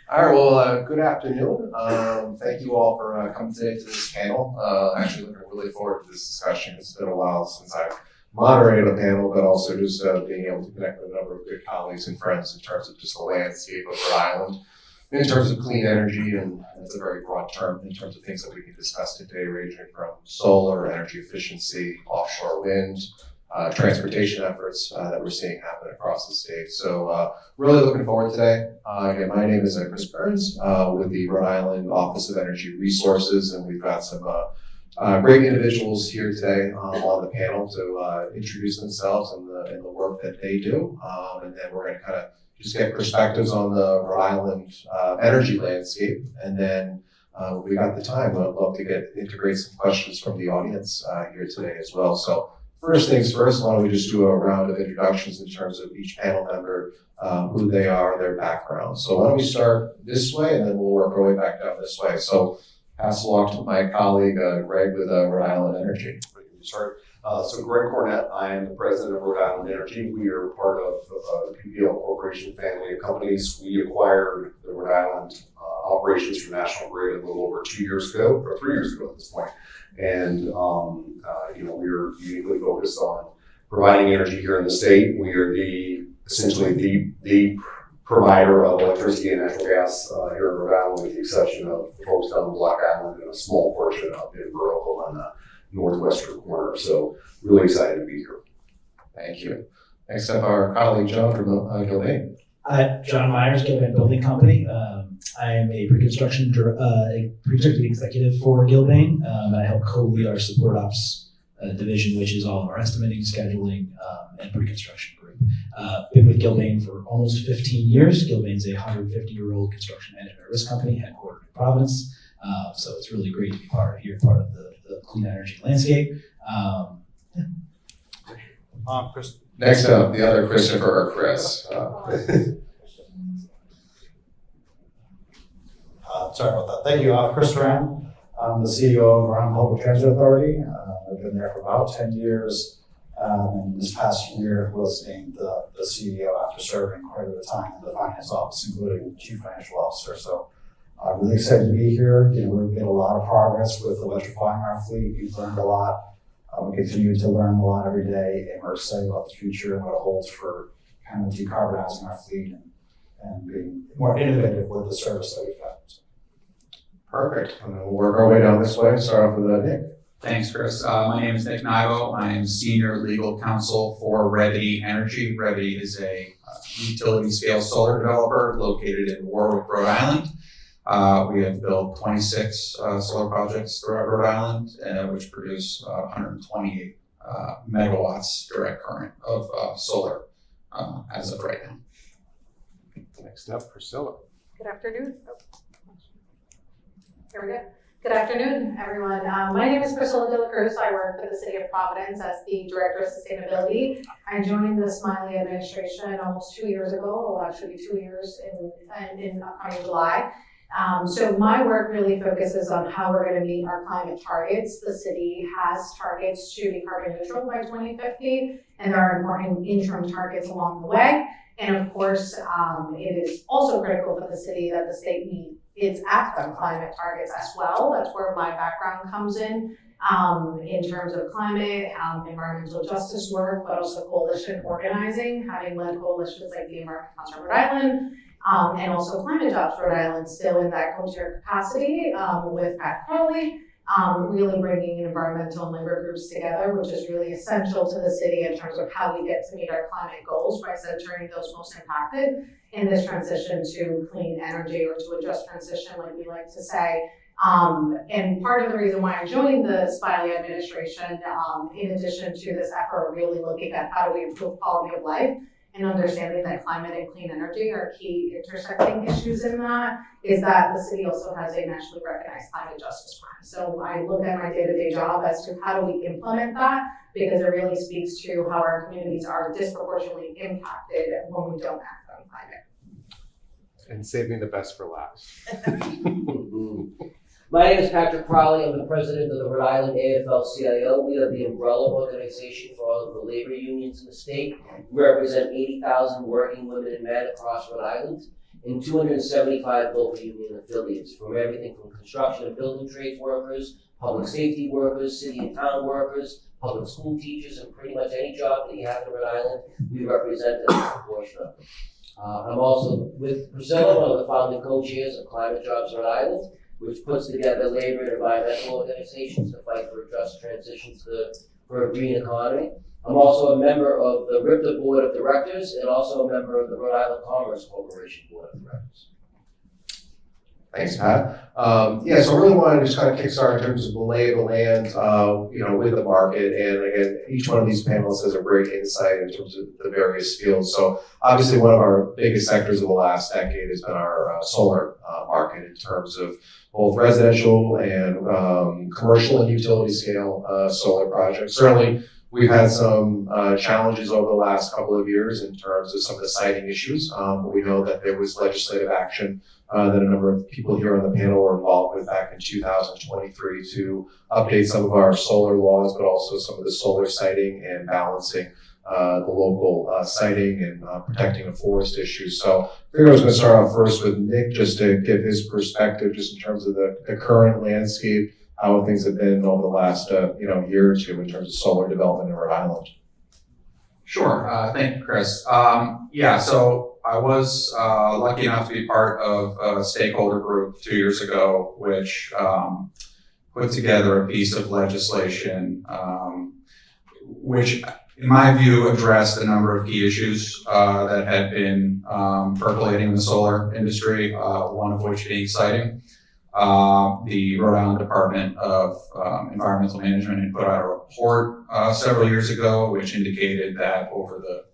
All right, well, good afternoon. Thank you all for coming today to this panel. Actually looking really forward to this discussion. It's been a while since I've moderated a panel, but also just being able to connect with a number of good colleagues and friends in terms of just the landscape of Rhode Island, in terms of clean energy, and that's a very broad term in terms of things that we can discuss today, ranging from solar, energy efficiency, offshore wind, transportation efforts that we're seeing happen across the state. So really looking forward today. Again, my name is Chris Burns with the Rhode Island Office of Energy Resources, and we've got some great individuals here today on the panel to introduce themselves and the work that they do. And then we're going to kind of just get perspectives on the Rhode Island energy landscape. And then we got the time. I'd love to integrate some questions from the audience here today as well. So first things first, why don't we just do a round of introductions in terms of each panel member, who they are, their background. So why don't we start this way, and then we'll work our way back down this way. So pass along to my colleague, Greg with Rhode Island Energy. Start. So Greg Cornett, I am the president of Rhode Island Energy. We are part of the PPL Corporation family of companies. We acquired the Rhode Island operations from National Grid a little over 2 years ago, or 3 years ago at this point. And we're uniquely focused on providing energy here in the state. We are essentially the provider of electricity and natural gas here in Rhode Island, with the exception of the folks down on Block Island and a small portion up in Borough on the northwestern corner. So really excited to be here. Thank you. Next up, our colleague John from Gilbane. John Myers, Gilbane Building Company. I am a pre-construction executive for Gilbane, and I help co-lead our support ops division, which is all of our estimating, scheduling, and pre-construction group. Been with Gilbane for almost 15 years. Gilbane's a 150-year-old construction management risk company headquartered in Providence. So it's really great to be part of the clean energy landscape. Chris. Next up, the other Christopher or Chris. Sorry about that. Thank you. Chris Duran. I'm the CEO of Rhode Island Public Transit Authority. I've been there for about 10 years. And this past year was named the CEO after serving quite a bit of time in the finance office, including Chief Financial Officer. So I'm really excited to be here. We've made a lot of progress with electrifying our fleet. We've learned a lot. We continue to learn a lot every day, and we're excited about the future and what it holds for kind of decarbonizing our fleet and being more innovative with the service that we've got. Perfect. And then we'll work our way down this way. Start off with Nick. Thanks, Chris. My name is Nick Nivo. I am Senior Legal Counsel for Revity Energy. Revity is a utility-scale solar developer located in Warwick, Rhode Island. We have built 26 solar projects throughout Rhode Island, which produce 128 megawatts direct current of solar as of right now. Next up, Priscilla. Good afternoon. Here we go. Good afternoon, everyone. My name is Priscilla Cruz. I work for the City of Providence as the Director of Sustainability. I joined the Smiley administration almost 2 years ago. Well, actually 2 years in upcoming July. So my work really focuses on how we're going to meet our climate targets. The city has targets to be carbon neutral by 2050, and there are important interim targets along the way. And of course, it is also critical for the city that the state meet its AFL climate targets as well. That's where my background comes in terms of climate, environmental justice work, but also coalition organizing, having led coalitions like the American Council of Rhode Island, and also Climate Jobs Rhode Island, still in that co-chair capacity with Crowley, really bringing environmental and labor groups together, which is really essential to the city in terms of how we get to meet our climate goals by centering those most impacted in this transition to clean energy, or to a just transition, like we like to say. And part of the reason why I joined the Smiley administration, in addition to this effort of really looking at how do we improve quality of life, and understanding that climate and clean energy are key intersecting issues in that, is that the city also has a nationally recognized climate justice plan. So I look at my day-to-day job as to how do we implement that, because it really speaks to how our communities are disproportionately impacted when we don't act on climate. And saving the best for last. My name is Patrick Crowley. I'm the president of the Rhode Island AFL-CIO. We are the umbrella organization for all of the labor unions in the state. We represent 80,000 working women and men across Rhode Island. and 275 local union affiliates, from everything from construction and building trades workers, public safety workers, city and town workers, public school teachers, and pretty much any job that you have in Rhode Island, we represent a portion of it. I'm also with Priscilla, one of the founding co-chairs of Climate Jobs Rhode Island, which puts together labor and environmental organizations to fight for a just transition for a green economy. I'm also a member of the RIPTA Board of Directors and also a member of the Rhode Island Commerce Corporation Board of Directors. Thanks, Pat. Yeah, so I really wanted to just kind of kickstart in terms of the lay of the land, with the market. And again, each one of these panelists has a great insight in terms of the various fields. So obviously one of our biggest sectors of the last decade has been our solar market in terms of both residential and commercial and utility scale solar projects. Certainly, we've had some challenges over the last couple of years in terms of some of the siting issues. But we know that there was legislative action that a number of people here on the panel were involved with back in 2023 to update some of our solar laws, but also some of the solar siting and balancing the local siting and protecting the forest issues. So I figured I was going to start off first with Nick, just to give his perspective, just in terms of the current landscape, how things have been over the last year or two in terms of solar development in Rhode Island. Sure. Thank you, Chris. So I was lucky enough to be part of a stakeholder group 2 years ago, which put together a piece of legislation which, in my view, addressed a number of key issues that had been percolating in the solar industry, one of which being siting. The Rhode Island Department of Environmental Management had put out a report several years ago, which indicated that over the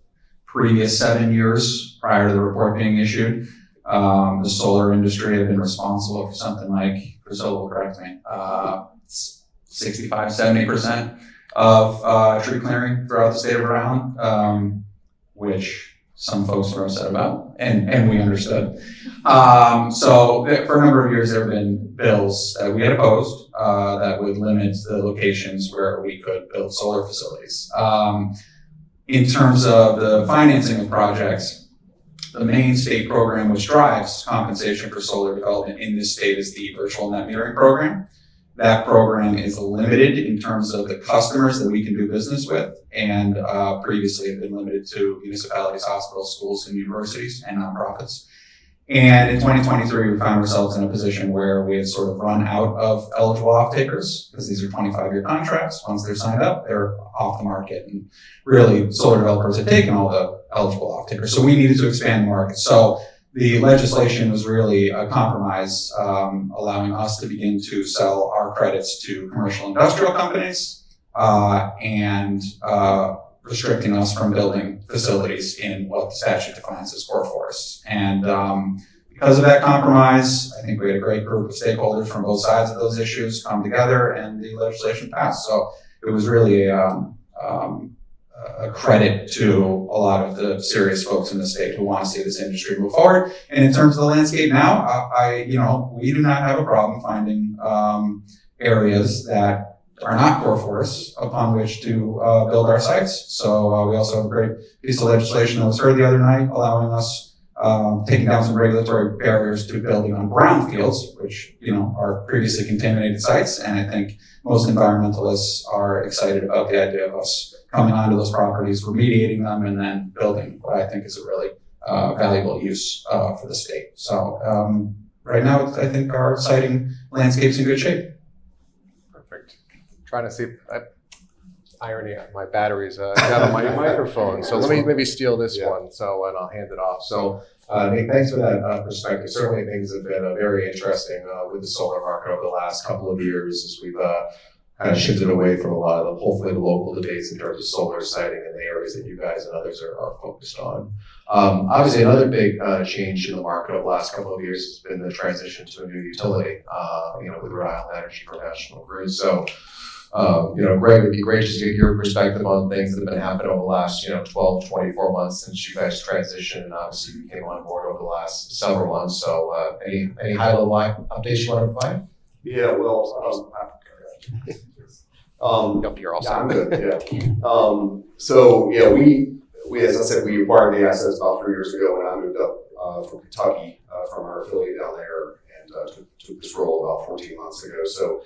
previous 7 years prior to the report being issued, the solar industry had been responsible for something like, Priscilla will correct me, 65-70% of tree clearing throughout the state of Rhode Island, which some folks were upset about, and we understood. So for a number of years, there have been bills that we had opposed that would limit the locations where we could build solar facilities. In terms of the financing of projects, the main state program which drives compensation for solar development in this state is the virtual net metering program. That program is limited in terms of the customers that we can do business with, and previously had been limited to municipalities, hospitals, schools, and universities, and nonprofits. And in 2023, we found ourselves in a position where we had sort of run out of eligible off-takers, because these are 25-year contracts. Once they're signed up, they're off the market. And really, solar developers had taken all the eligible off-takers. So we needed to expand the market. So the legislation was really a compromise, allowing us to begin to sell our credits to commercial industrial companies, and restricting us from building facilities in what the statute defines as core forests. And because of that compromise, I think we had a great group of stakeholders from both sides of those issues come together, and the legislation passed. So it was really a credit to a lot of the serious folks in the state who want to see this industry move forward. And in terms of the landscape now, we do not have a problem finding areas that are not core forests upon which to build our sites. So we also have a great piece of legislation that was heard the other night, allowing us taking down some regulatory barriers to building on brownfields, which are previously contaminated sites. And I think most environmentalists are excited about the idea of us coming onto those properties, remediating them, and then building what I think is a really valuable use for the state. So right now, I think our siting landscape's in good shape. Perfect. Trying to see irony. My battery's down on my microphone, so let me maybe steal this one. So and I'll hand it off. So Nick, thanks for that perspective. Certainly, things have been very interesting with the solar market over the last couple of years as we've kind of shifted away from a lot of hopefully the local debates in terms of solar siting in the areas that you guys and others are focused on. Obviously, another big change in the market over the last couple of years has been the transition to a new utility, with Rhode Island Energy for National Cruz. So, Greg, it'd be great just to get your perspective on things that have been happening over the last, 12 to 24 months since you guys transitioned, and obviously you came on board over the last several months. So, any high-level updates you want to provide? Yeah, well, You're all set. yeah, I'm good. Yeah. We as I said, we acquired the assets about 3 years ago when I moved up from Kentucky from our affiliate down there and took this role about 14 months ago. So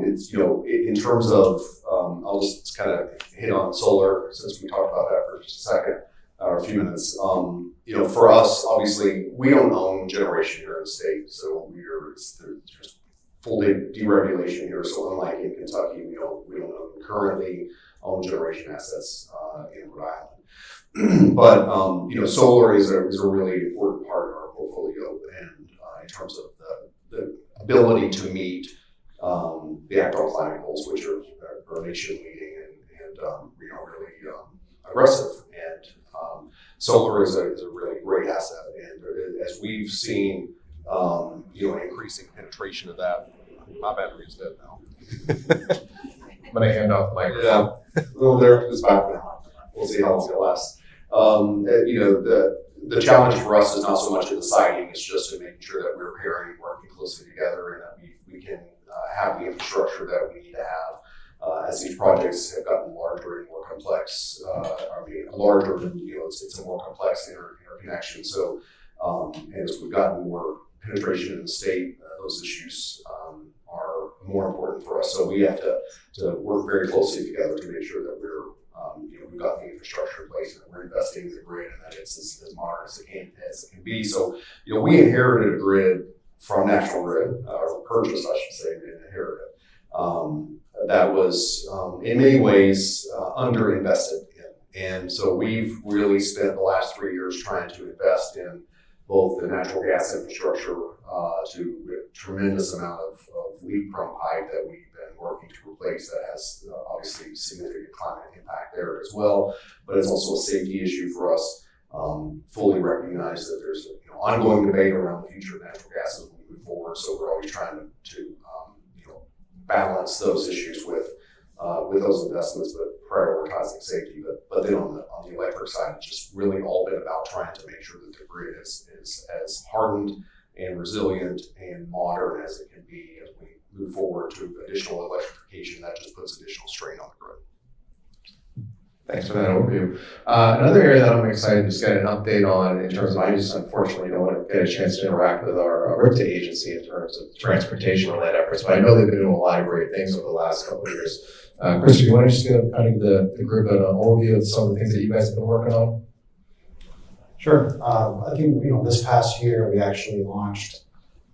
it's, in terms of, I'll just kind of hit on solar since we talked about that for just a second, or a few minutes. For us, obviously, we don't own generation here in the state, so there's full deregulation here. So unlike in Kentucky, we don't currently own generation assets in Rhode Island. But solar is a really important part of our portfolio, and in terms of the ability to meet the actual climate goals, which are nation leading and really aggressive. And solar is a really great asset. And as we've seen, increasing penetration of that. My battery is dead now. I'm gonna hand off the microphone. Yeah, well, it's back now. We'll see how long it lasts. The challenge for us is not so much in the siting; it's just in making sure that we're pairing and working closely together, and that we can have the infrastructure that we need to have. As these projects have gotten larger and more complex, larger than it's a more complex interconnection. So, as we've gotten more penetration in the state, those issues are more important for us. So we have to work very closely together to make sure that we've got the infrastructure in place and that we're investing in the grid and that it's as modern as it can be. So, we inherited a grid from National Grid, or purchased, I should say, we didn't inherit it. That was, in many ways, underinvested in. And so we've really spent the last 3 years trying to invest in both the natural gas infrastructure to a tremendous amount of leak-prone pipe that we've been working to replace that has obviously significant climate impact there as well. But it's also a safety issue for us. Fully recognize that there's ongoing debate around the future of natural gas as we move forward. So we're always trying to balance those issues with those investments, but prioritizing safety. But then on the electric side, it's just really all been about trying to make sure that the grid is as hardened and resilient and modern as it can be as we move forward to additional electrification. That just puts additional strain on the grid. Thanks for that overview. Another area that I'm excited to just get an update on in terms of, I just unfortunately don't want to get a chance to interact with our RIPTA agency in terms of transportation-related efforts, but I know they've been doing a lot of great things over the last couple of years. Chris, do you want to just give kind of the group an overview of some of the things that you guys have been working on? Sure. I think, this past year we actually launched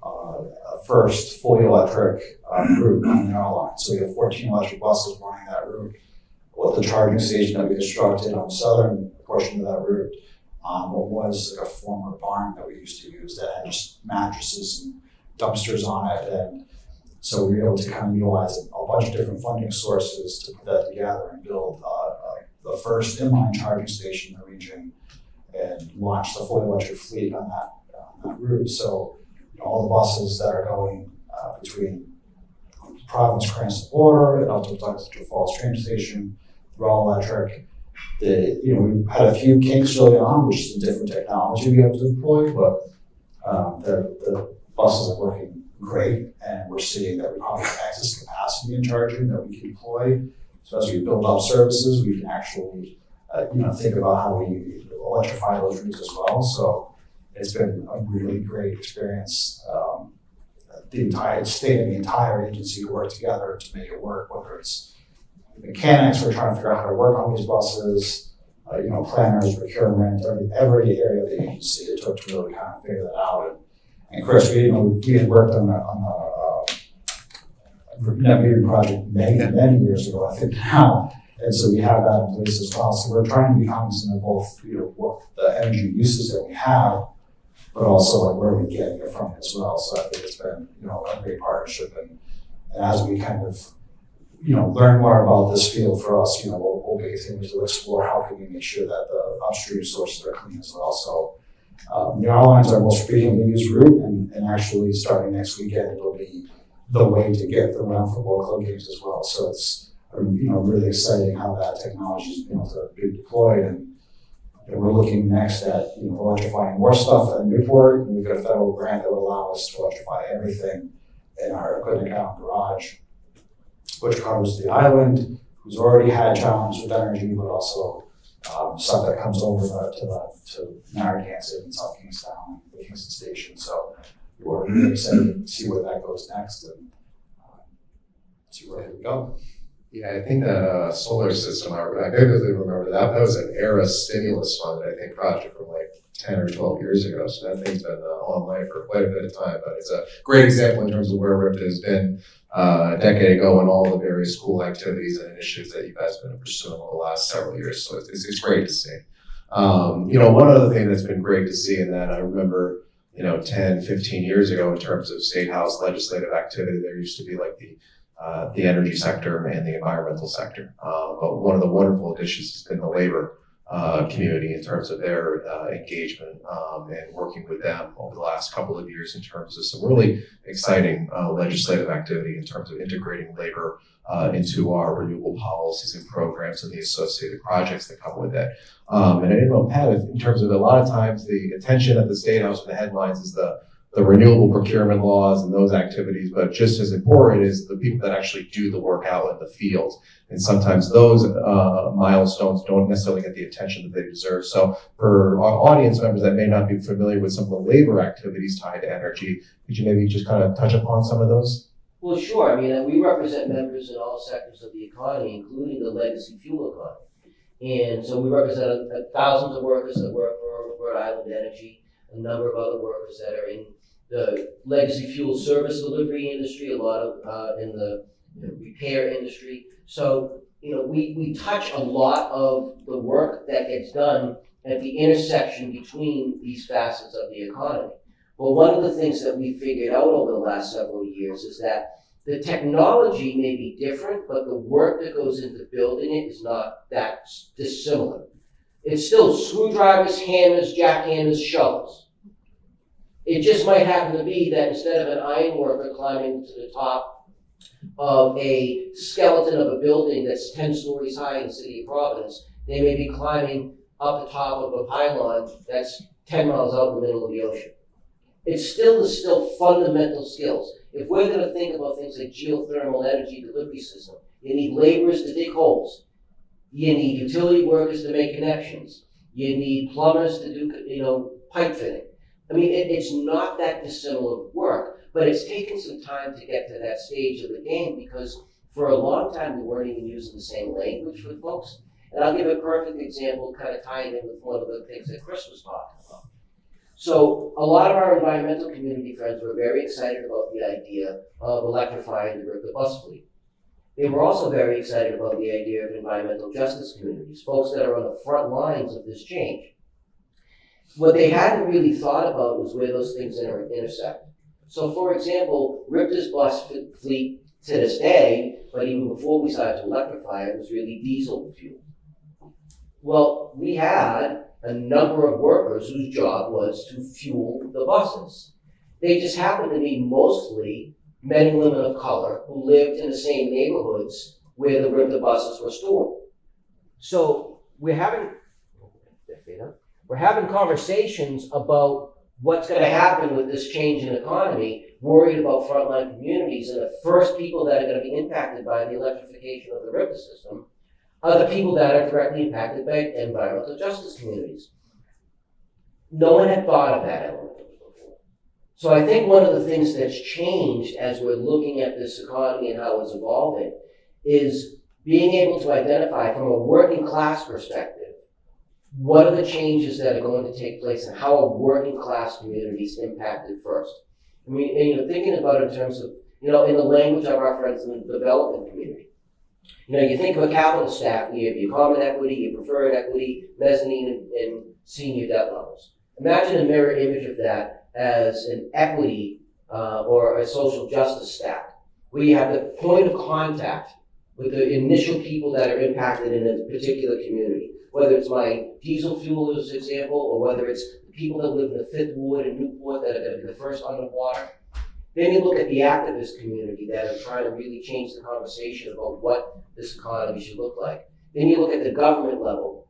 a first fully electric route on the line. So we have 14 electric buses running that route. With the charging station that we constructed on the southern portion of that route, what was like a former barn that we used to use that had just mattresses and dumpsters on it. And so we were able to kind of utilize a bunch of different funding sources to put that together and build the first inline charging station in the region and launch the fully electric fleet on that route. So all the buses that are going between Providence, Cranston border and up to Dr. Falls train station, they're all electric. We had a few kinks early on, which is a different technology we have to deploy, but the buses are working great, and we're seeing that we probably have excess capacity in charging that we can deploy. So as we build up services, we can actually think about how we electrify those routes as well. So it's been a really great experience. The entire state and the entire agency work together to make it work, whether it's mechanics who are trying to figure out how to work on these buses, planners, procurement, every area of the agency it took to really kind of figure that out. And Chris, we had worked on a net metering project many years ago, I think now. And so we have that in place as well. So we're trying to be cognizant of both, what the energy uses that we have, but also like where we're getting it from as well. So I think it's been, a great partnership. And as we kind of, learn more about this field for us, we'll be continuing to explore how can we make sure that the upstream sources are clean as well. So our lines are most frequently used route, and actually starting next weekend, it'll be the way to get them around football club games as well. So it's really exciting how that technology is able to be deployed. And we're looking next at electrifying more stuff at Newport. And we've got a federal grant that will allow us to electrify everything in our equipment account garage, which covers the island, who's already had challenges with energy, but also stuff that comes over to Narragansett and South Kingstown, the Kingston Station. So we're really excited to see where that goes next and see where we go. Yeah, I think that solar system, I vividly remember that was an ERA stimulus fund, I think, project from like 10 or 12 years ago. So that thing's been online for quite a bit of time, but it's a great example in terms of where RIPT has been a decade ago and all the various cool activities and initiatives that you guys have been pursuing over the last several years. So it's great to see. One other thing that's been great to see in that, I remember, 10, 15 years ago in terms of state house legislative activity, there used to be like the energy sector and the environmental sector. But one of the wonderful additions has been the labor community in terms of their engagement and working with them over the last couple of years in terms of some really exciting legislative activity in terms of integrating labor into our renewable policies and programs and the associated projects that come with it. And I didn't know, Pat, in terms of a lot of times the attention at the State House for the headlines is the renewable procurement laws and those activities, but just as important is the people that actually do the work out in the field. And sometimes those milestones don't necessarily get the attention that they deserve. So for our audience members that may not be familiar with some of the labor activities tied to energy, could you maybe just kind of touch upon some of those? Well, sure. I mean, we represent members in all sectors of the economy, including the legacy fuel economy. And so we represent thousands of workers that work for Rhode Island Energy, a number of other workers that are in the legacy fuel service delivery industry, a lot of in the repair industry. So, we touch a lot of the work that gets done at the intersection between these facets of the economy. But one of the things that we figured out over the last several years is that the technology may be different, but the work that goes into building it is not that dissimilar. It's still screwdrivers, hammers, jackhammers, shovels. It just might happen to be that instead of an iron worker climbing to the top of a skeleton of a building that's 10 stories high in the city of Providence, they may be climbing up the top of a pylon that's 10 miles out in the middle of the ocean. It's still fundamental skills. If we're going to think about things like geothermal energy delivery system, you need laborers to dig holes. You need utility workers to make connections. You need plumbers to do, pipe fitting. I mean, it's not that dissimilar work, but it's taken some time to get to that stage of the game because for a long time we weren't even using the same language with folks. And I'll give a perfect example, kind of tying in with one of the things that Chris was talking about. So a lot of our environmental community friends were very excited about the idea of electrifying the bus fleet. They were also very excited about the idea of environmental justice communities, folks that are on the front lines of this change. What they hadn't really thought about was where those things intersect. So for example, RIPT's bus fleet to this day, but even before we started to electrify it, was really diesel fuel. Well, we had a number of workers whose job was to fuel the buses. They just happened to be mostly men and women of color who lived in the same neighborhoods where the RIPT buses were stored. So we're having conversations about what's going to happen with this change in economy, worried about frontline communities, and the first people that are going to be impacted by the electrification of the RIPT system are the people that are directly impacted by environmental justice communities. No one had thought of that element before. So I think one of the things that's changed as we're looking at this economy and how it's evolving is being able to identify from a working class perspective what are the changes that are going to take place and how are working class communities impacted first. I mean, and thinking about it in terms of, in the language of our friends in the development community. You think of a capital stack, you have your common equity, your preferred equity, mezzanine, and senior debt levels. Imagine a mirror image of that as an equity or a social justice stack, where you have the point of contact with the initial people that are impacted in a particular community. Whether it's my diesel fuel as an example, or whether it's the people that live in the 5th Ward in Newport that are going to be the first underwater. Then you look at the activist community that are trying to really change the conversation about what this economy should look like. Then you look at the government level,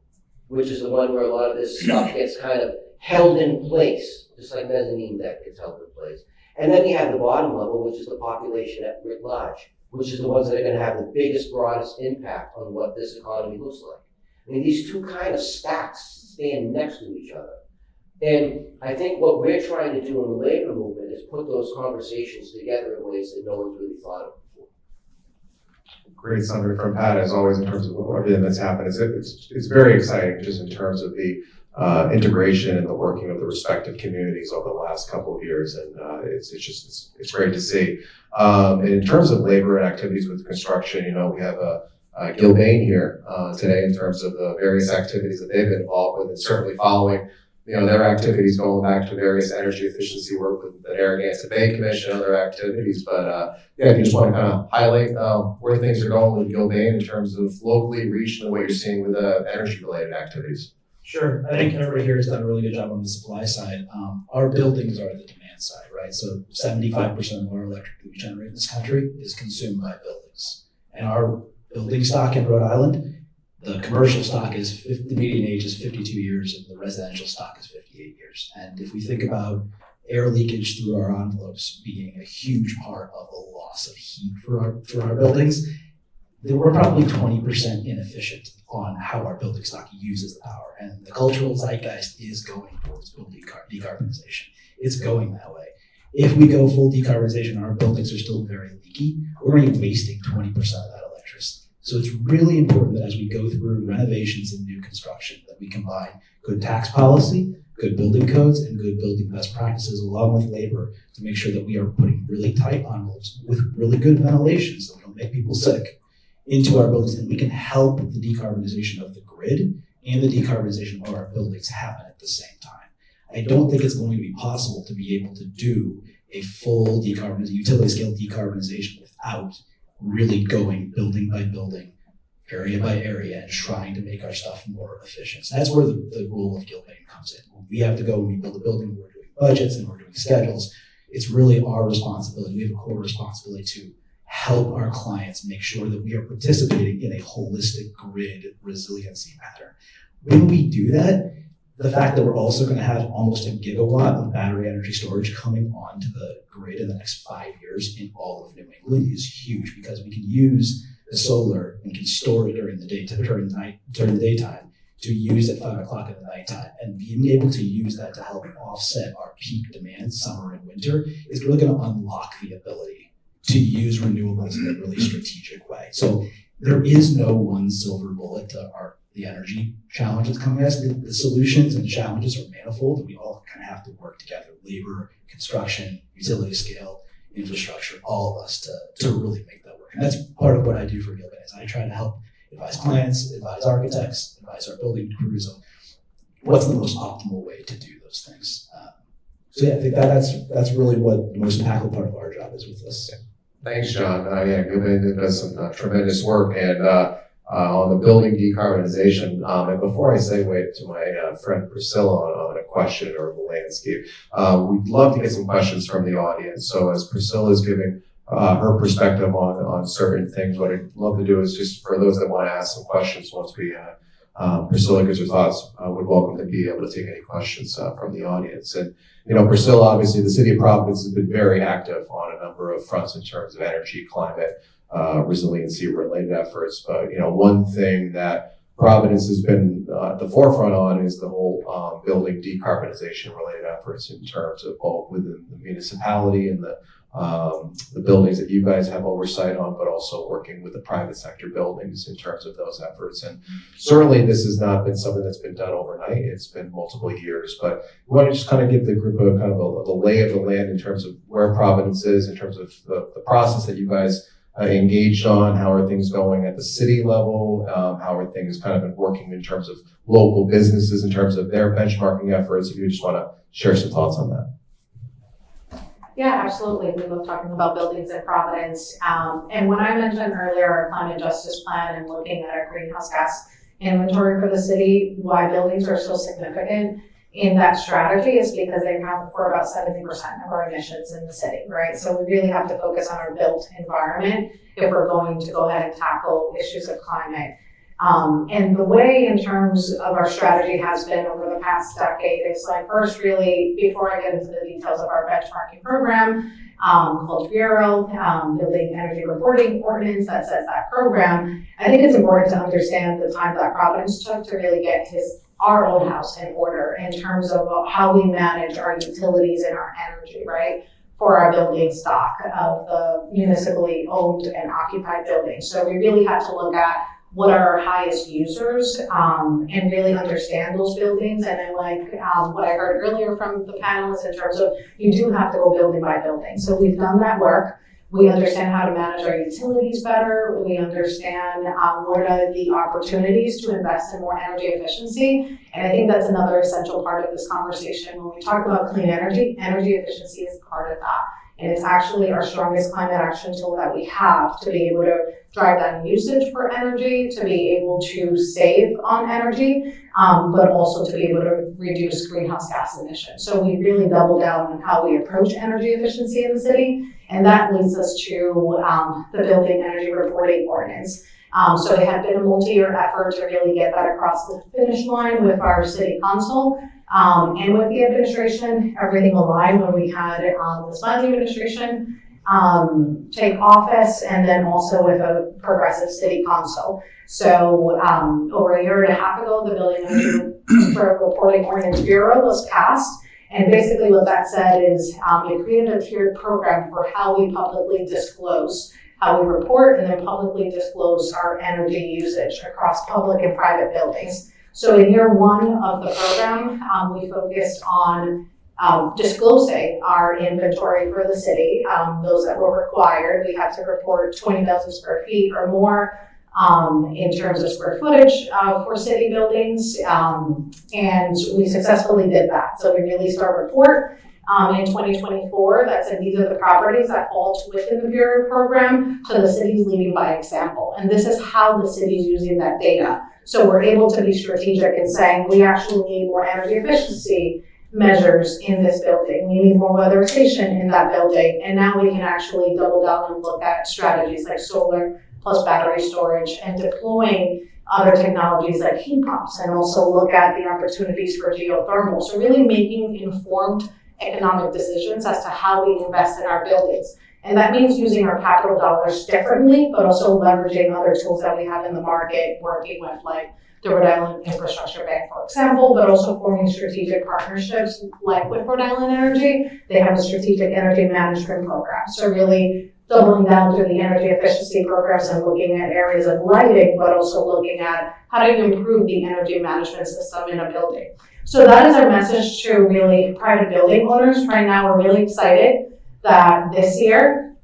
which is the one where a lot of this stuff gets kind of held in place, just like mezzanine debt gets held in place. And then you have the bottom level, which is the population at writ large, which is the ones that are going to have the biggest, broadest impact on what this economy looks like. I mean, these two kind of stacks stand next to each other. And I think what we're trying to do in the labor movement is put those conversations together in ways that no one's really thought of before. Great summary from Pat, as always, in terms of everything that's happened. It's very exciting just in terms of the integration and the working of the respective communities over the last couple of years, and it's great to see. And in terms of labor and activities with construction, we have Gilbane here today in terms of the various activities that they've been involved with, and certainly following their activities going back to various energy efficiency work with the Narragansett Bay Commission and other activities. But if you just want to kind of highlight where things are going with Gilbane in terms of locally reach and what you're seeing with energy-related activities. Sure. I think everybody here has done a really good job on the supply side. Our buildings are the demand side, right? So 75% of our electric that we generate in this country is consumed by buildings. And our building stock in Rhode Island, the commercial stock is, the median age is 52 years and the residential stock is 58 years. And if we think about air leakage through our envelopes being a huge part of the loss of heat for our buildings, then we're probably 20% inefficient on how our building stock uses the power. And the cultural zeitgeist is going towards building decarbonization. It's going that way. If we go full decarbonization and our buildings are still very leaky, we're going to be wasting 20% of that electricity. So it's really important that as we go through renovations and new construction, that we combine good tax policy, good building codes, and good building best practices along with labor to make sure that we are putting really tight envelopes with really good ventilation so we don't make people sick into our buildings, and we can help the decarbonization of the grid and the decarbonization of our buildings happen at the same time. I don't think it's going to be possible to be able to do a full decarbonization, utility scale decarbonization without really going building by building, area by area, and trying to make our stuff more efficient. So that's where the role of Gilbane comes in. We have to go when we build a building, we're doing budgets and we're doing schedules. It's really our responsibility. We have a core responsibility to help our clients make sure that we are participating in a holistic grid resiliency pattern. When we do that, the fact that we're also going to have almost a gigawatt of battery energy storage coming onto the grid in the next 5 years in all of New England is huge, because we can use the solar and can store it during the day, during the daytime, to use at 5 o'clock in the nighttime. And being able to use that to help offset our peak demand summer and winter is really going to unlock the ability to use renewables in a really strategic way. So there is no one silver bullet to the energy challenges coming at us. The solutions and the challenges are manifold, and we all kind of have to work together: labor, construction, utility scale, infrastructure, all of us to really make that work. And that's part of what I do for Gilbane. Is I try to help advise clients, advise architects, advise our building crews on what's the most optimal way to do those things. So yeah, I think that's really what the most impactful part of our job is with this. Thanks, John. Gilbane does some tremendous work and on the building decarbonization. And before I segue to my friend Priscilla on a question or the landscape, we'd love to get some questions from the audience. So as Priscilla is giving her perspective on certain things, what I'd love to do is just for those that want to ask some questions once we Priscilla gives her thoughts, would welcome to be able to take any questions from the audience. And Priscilla, obviously the city of Providence has been very active on a number of fronts in terms of energy, climate, resiliency related efforts. But one thing that Providence has been at the forefront on is the whole building decarbonization related efforts in terms of both within the municipality and the buildings that you guys have oversight on, but also working with the private sector buildings in terms of those efforts. And certainly this has not been something that's been done overnight. It's been multiple years, but we want to just kind of give the group a kind of the lay of the land in terms of where Providence is, in terms of the process that you guys engaged on. How are things going at the city level? How are things kind of been working in terms of local businesses, in terms of their benchmarking efforts? If you just want to share some thoughts on that. Yeah, absolutely. We love talking about buildings in Providence. And when I mentioned earlier our climate justice plan and looking at our greenhouse gas inventory for the city, why buildings are so significant in that strategy is because they account for about 70% of our emissions in the city, right? So we really have to focus on our built environment if we're going to go ahead and tackle issues of climate. And the way in terms of our strategy has been over the past decade is like, first really, before I get into the details of our benchmarking program, called Bureau, Building Energy Reporting Ordinance that says that program, I think it's important to understand the time that Providence took to really get our own house in order in terms of how we manage our utilities and our energy, right? For our building stock of the municipally owned and occupied buildings. So we really had to look at what are our highest users, and really understand those buildings. And then what I heard earlier from the panelists in terms of you do have to go building by building. So we've done that work. We understand how to manage our utilities better. We understand what are the opportunities to invest in more energy efficiency. And I think that's another essential part of this conversation. When we talk about clean energy, energy efficiency is part of that. And it's actually our strongest climate action tool that we have to be able to drive down usage for energy, to be able to save on energy, but also to be able to reduce greenhouse gas emissions. So we really double down on how we approach energy efficiency in the city. And that leads us to the Building Energy Reporting Ordinance. So it had been a multi-year effort to really get that across the finish line with our city council. And with the administration, everything aligned when we had the Smiley administration take office, and then also with a progressive city council. So over a year and a half ago, the Building Energy Reporting Ordinance Bureau was passed. And basically what that said is it created a tiered program for how we publicly disclose, how we report and then publicly disclose our energy usage across public and private buildings. So in year one of the program, we focused on disclosing our inventory for the city, those that were required. We had to report 20,000 square feet or more in terms of square footage for city buildings, and we successfully did that. So we released our report in 2024 that said these are the properties that fall within the Bureau program, so the city's leading by example. And this is how the city's using that data. So we're able to be strategic in saying we actually need more energy efficiency measures in this building. We need more weatherization in that building. And now we can actually double down and look at strategies like solar plus battery storage and deploying other technologies like heat pumps, and also look at the opportunities for geothermal. So really making informed economic decisions as to how we invest in our buildings. And that means using our capital dollars differently, but also leveraging other tools that we have in the market, working with like the Rhode Island Infrastructure Bank, for example, but also forming strategic partnerships like with Rhode Island Energy. They have a strategic energy management program. So really doubling down through the energy efficiency programs and looking at areas of lighting, but also looking at how do you improve the energy management system in a building. So that is our message to really private building owners. Right now, we're really excited that this year,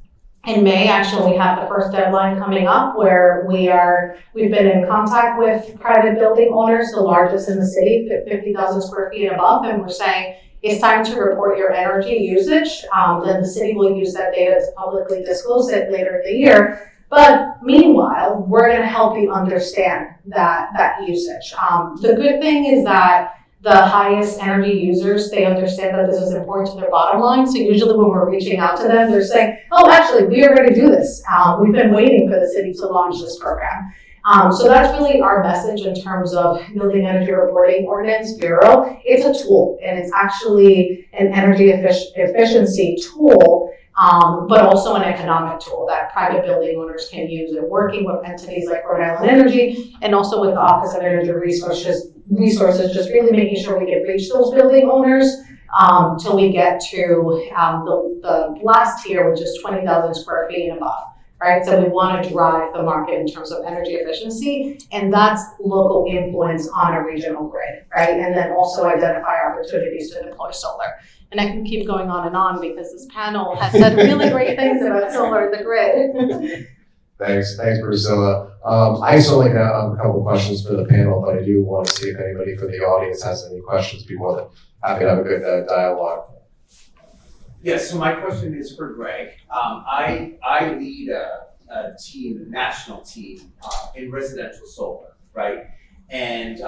in May, actually, we have the first deadline coming up where we've been in contact with private building owners, the largest in the city, 50,000 square feet and above, and we're saying it's time to report your energy usage. Then the city will use that data to publicly disclose it later in the year. But meanwhile, we're going to help you understand that usage. The good thing is that the highest energy users, they understand that this is important to their bottom line. So usually when we're reaching out to them, they're saying, oh, actually, we already do this. We've been waiting for the city to launch this program. So that's really our message in terms of Building Energy Reporting Ordinance Bureau. It's a tool, and it's actually an energy efficiency tool, but also an economic tool that private building owners can use. And working with entities like Rhode Island Energy and also with the Office of Energy Resources, just really making sure we can reach those building owners till we get to the last tier, which is 20,000 square feet and above. Right, so we want to drive the market in terms of energy efficiency, and that's local influence on a regional grid, right? And then also identify opportunities to deploy solar. And I can keep going on because this panel has said really great things about solar in the grid. Thanks, Priscilla. I just only have a couple questions for the panel, but I do want to see if anybody from the audience has any questions. Be more than happy to have a good dialogue. Yes, so my question is for Greg. I lead a team, a national team in residential solar, right? And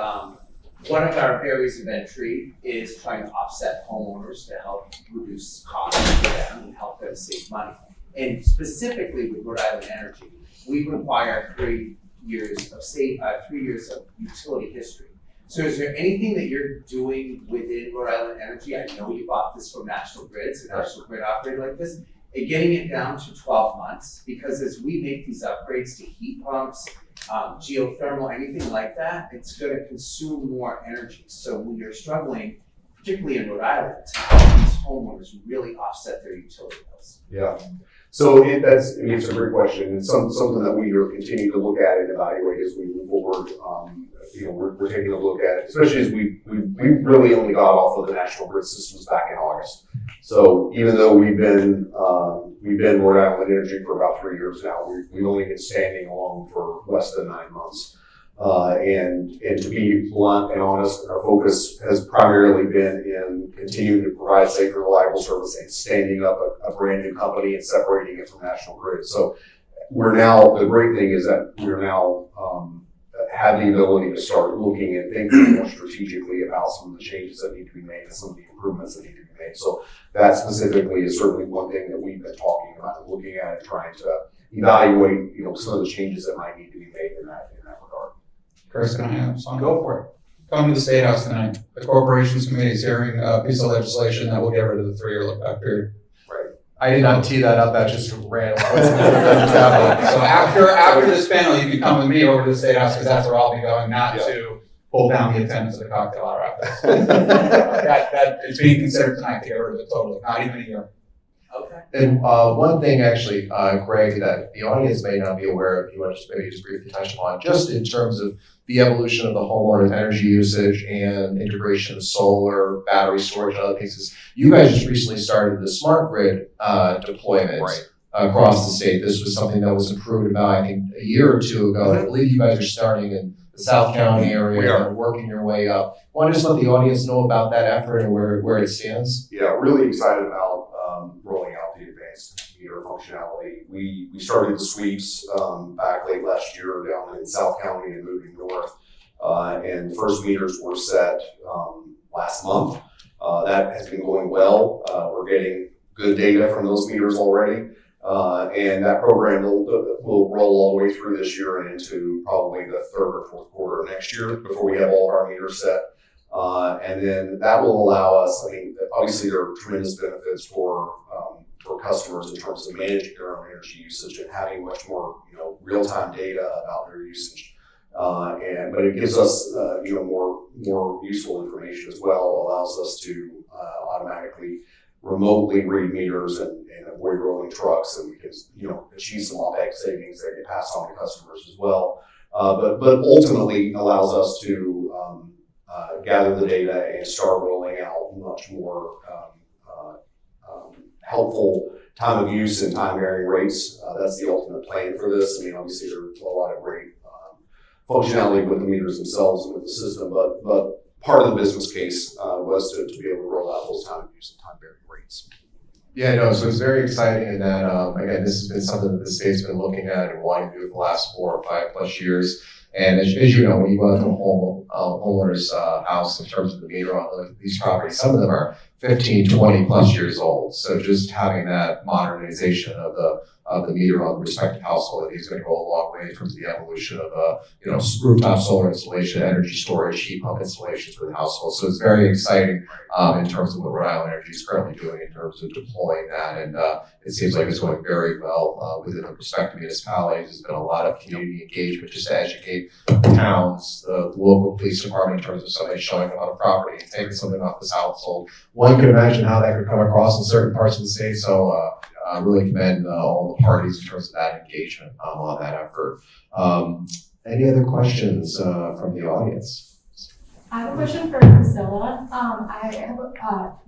one of our barriers of entry is trying to offset homeowners to help reduce costs for them and help them save money. And specifically with Rhode Island Energy, we require 3 years of 3 years of utility history. So is there anything that you're doing within Rhode Island Energy? I know you bought this from National Grid, so National Grid operated like this, and getting it down to 12 months, because as we make these upgrades to heat pumps, geothermal, anything like that, it's gonna consume more energy. So we are struggling, particularly in Rhode Island, to help these homeowners really offset their utility bills. Yeah. So it's a great question. It's something that we are continuing to look at and evaluate as we move forward. We're taking a look at it, especially as we really only got off of the National Grid systems back in August. So even though we've been Rhode Island Energy for about 3 years now, we've only been standing alone for less than 9 months. And to be blunt and honest, our focus has primarily been in continuing to provide safe and reliable service and standing up a brand new company and separating it from National Grid. So the great thing is that we're now have the ability to start looking and thinking more strategically about some of the changes that need to be made and some of the improvements that need to be made. So that specifically is certainly one thing that we've been talking about and looking at and trying to evaluate, some of the changes that might need to be made in that regard. Chris, can I have some? Go for it. Come to the State House tonight. The Corporations Committee is hearing a piece of legislation that will get rid of the 3-year look-back period. I did not tee that up, that just ran. So after this panel, you can come with me over to the State House, because that's where I'll be going, not to pull down the attendance of the cocktail hour after this. that is being considered tonight to get rid of it totally, not even a year. Okay. And one thing actually, Greg, that the audience may not be aware of, you want to maybe just briefly touch upon, just in terms of the evolution of the homeowner's energy usage and integration of solar, battery storage, and other things. You guys just recently started the smart grid deployment across the state. This was something that was approved about, I think, a year or two ago. I believe you guys are starting in the South County area and working your way up. Want to just let the audience know about that effort and where it stands? Yeah, really excited about rolling out the advanced meter functionality. We started the sweeps back late last year down in South County and moving north. And the first meters were set last month. That has been going well. We're getting good data from those meters already. And that program will roll all the way through this year and into probably the 3rd or 4th quarter of next year before we have all of our meters set. And then that will allow us, obviously there are tremendous benefits for customers in terms of managing their own energy usage and having much more, real-time data about their usage. But it gives us, more useful information as well, allows us to automatically remotely read meters and avoid rolling trucks, and we can, achieve some OPEX savings that get passed on to customers as well. But ultimately allows us to gather the data and start rolling out much more helpful time of use and time varying rates. That's the ultimate plan for this. Obviously there's a lot of great functionality with the meters themselves and with the system, but part of the business case was to be able to roll out those time of use and time varying rates. Yeah, no, so it's very exciting in that, again, this has been something that the state's been looking at and wanting to do for the last 4 or 5 plus years. And as you know, when you go out to a homeowner's house in terms of the meter on these properties, some of them are 15, 20 plus years old. So just having that modernization of the meter on the respective household, I think is going to go a long way in terms of the evolution of rooftop solar installation, energy storage, heat pump installations for the household. So it's very exciting in terms of what Rhode Island Energy is currently doing in terms of deploying that, and it seems like it's going very well within the respective municipalities. There's been a lot of community engagement just to educate the towns, the local police department in terms of somebody showing up on a property and taking something off this household. One could imagine how that could come across in certain parts of the state. So I really commend all the parties in terms of that engagement on that effort. Any other questions from the audience? I have a question for Priscilla. I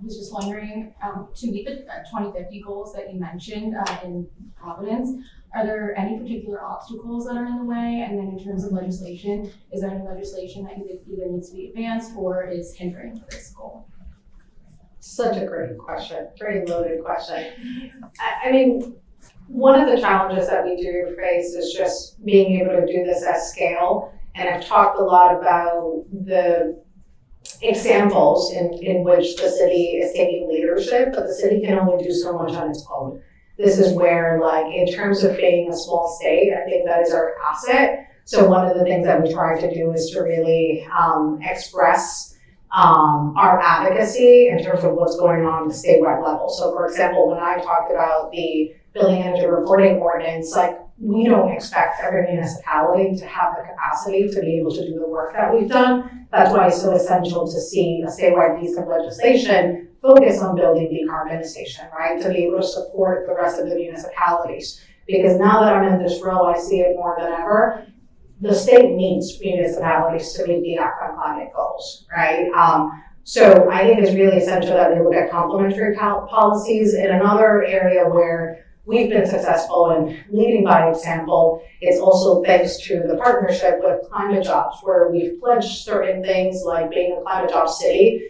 was just wondering, to meet the 2050 goals that you mentioned in Providence, are there any particular obstacles that are in the way? And then in terms of legislation, is there any legislation that either needs to be advanced or is hindering this goal? Such a great question, very loaded question. One of the challenges that we do face is just being able to do this at scale. And I've talked a lot about the examples in which the city is taking leadership, but the city can only do so much on its own. This is where, in terms of being a small state, I think that is our asset. So one of the things that we try to do is to really express our advocacy in terms of what's going on at the statewide level. So for example, when I talked about the building energy reporting ordinance, like we don't expect every municipality to have the capacity to be able to do the work that we've done. That's why it's so essential to see a statewide piece of legislation focus on building decarbonization, right? To be able to support the rest of the municipalities. Because now that I'm in this role, I see it more than ever. The state needs municipalities to meet the AFL climate goals, right? So I think it's really essential that we look at complementary policies. In another area where we've been successful in leading by example, it's also thanks to the partnership with Climate Jobs, where we've pledged certain things like being a Climate Jobs city,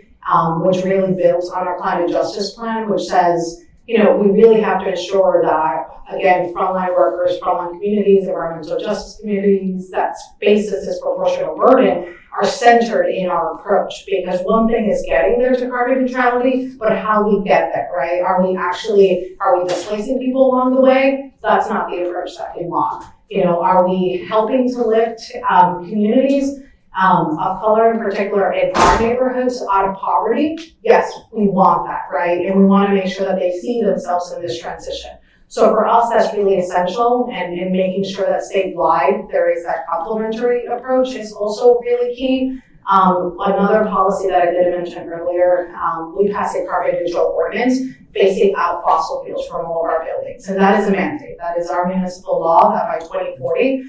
which really builds on our climate justice plan, which says, we really have to ensure that, again, frontline workers, frontline communities, environmental justice communities that face this disproportionate burden are centered in our approach. Because one thing is getting there to carbon neutrality, but how we get there, right? Are we displacing people along the way? That's not the approach that we want. Are we helping to lift communities of color in particular in our neighborhoods out of poverty? Yes, we want that, right? And we want to make sure that they see themselves in this transition. So for us, that's really essential, and in making sure that statewide there is that complementary approach is also really key. Another policy that I did mention earlier, we passed a carbon neutral ordinance phasing out fossil fuels from all of our buildings. And that is a mandate. That is our municipal law that by 2040,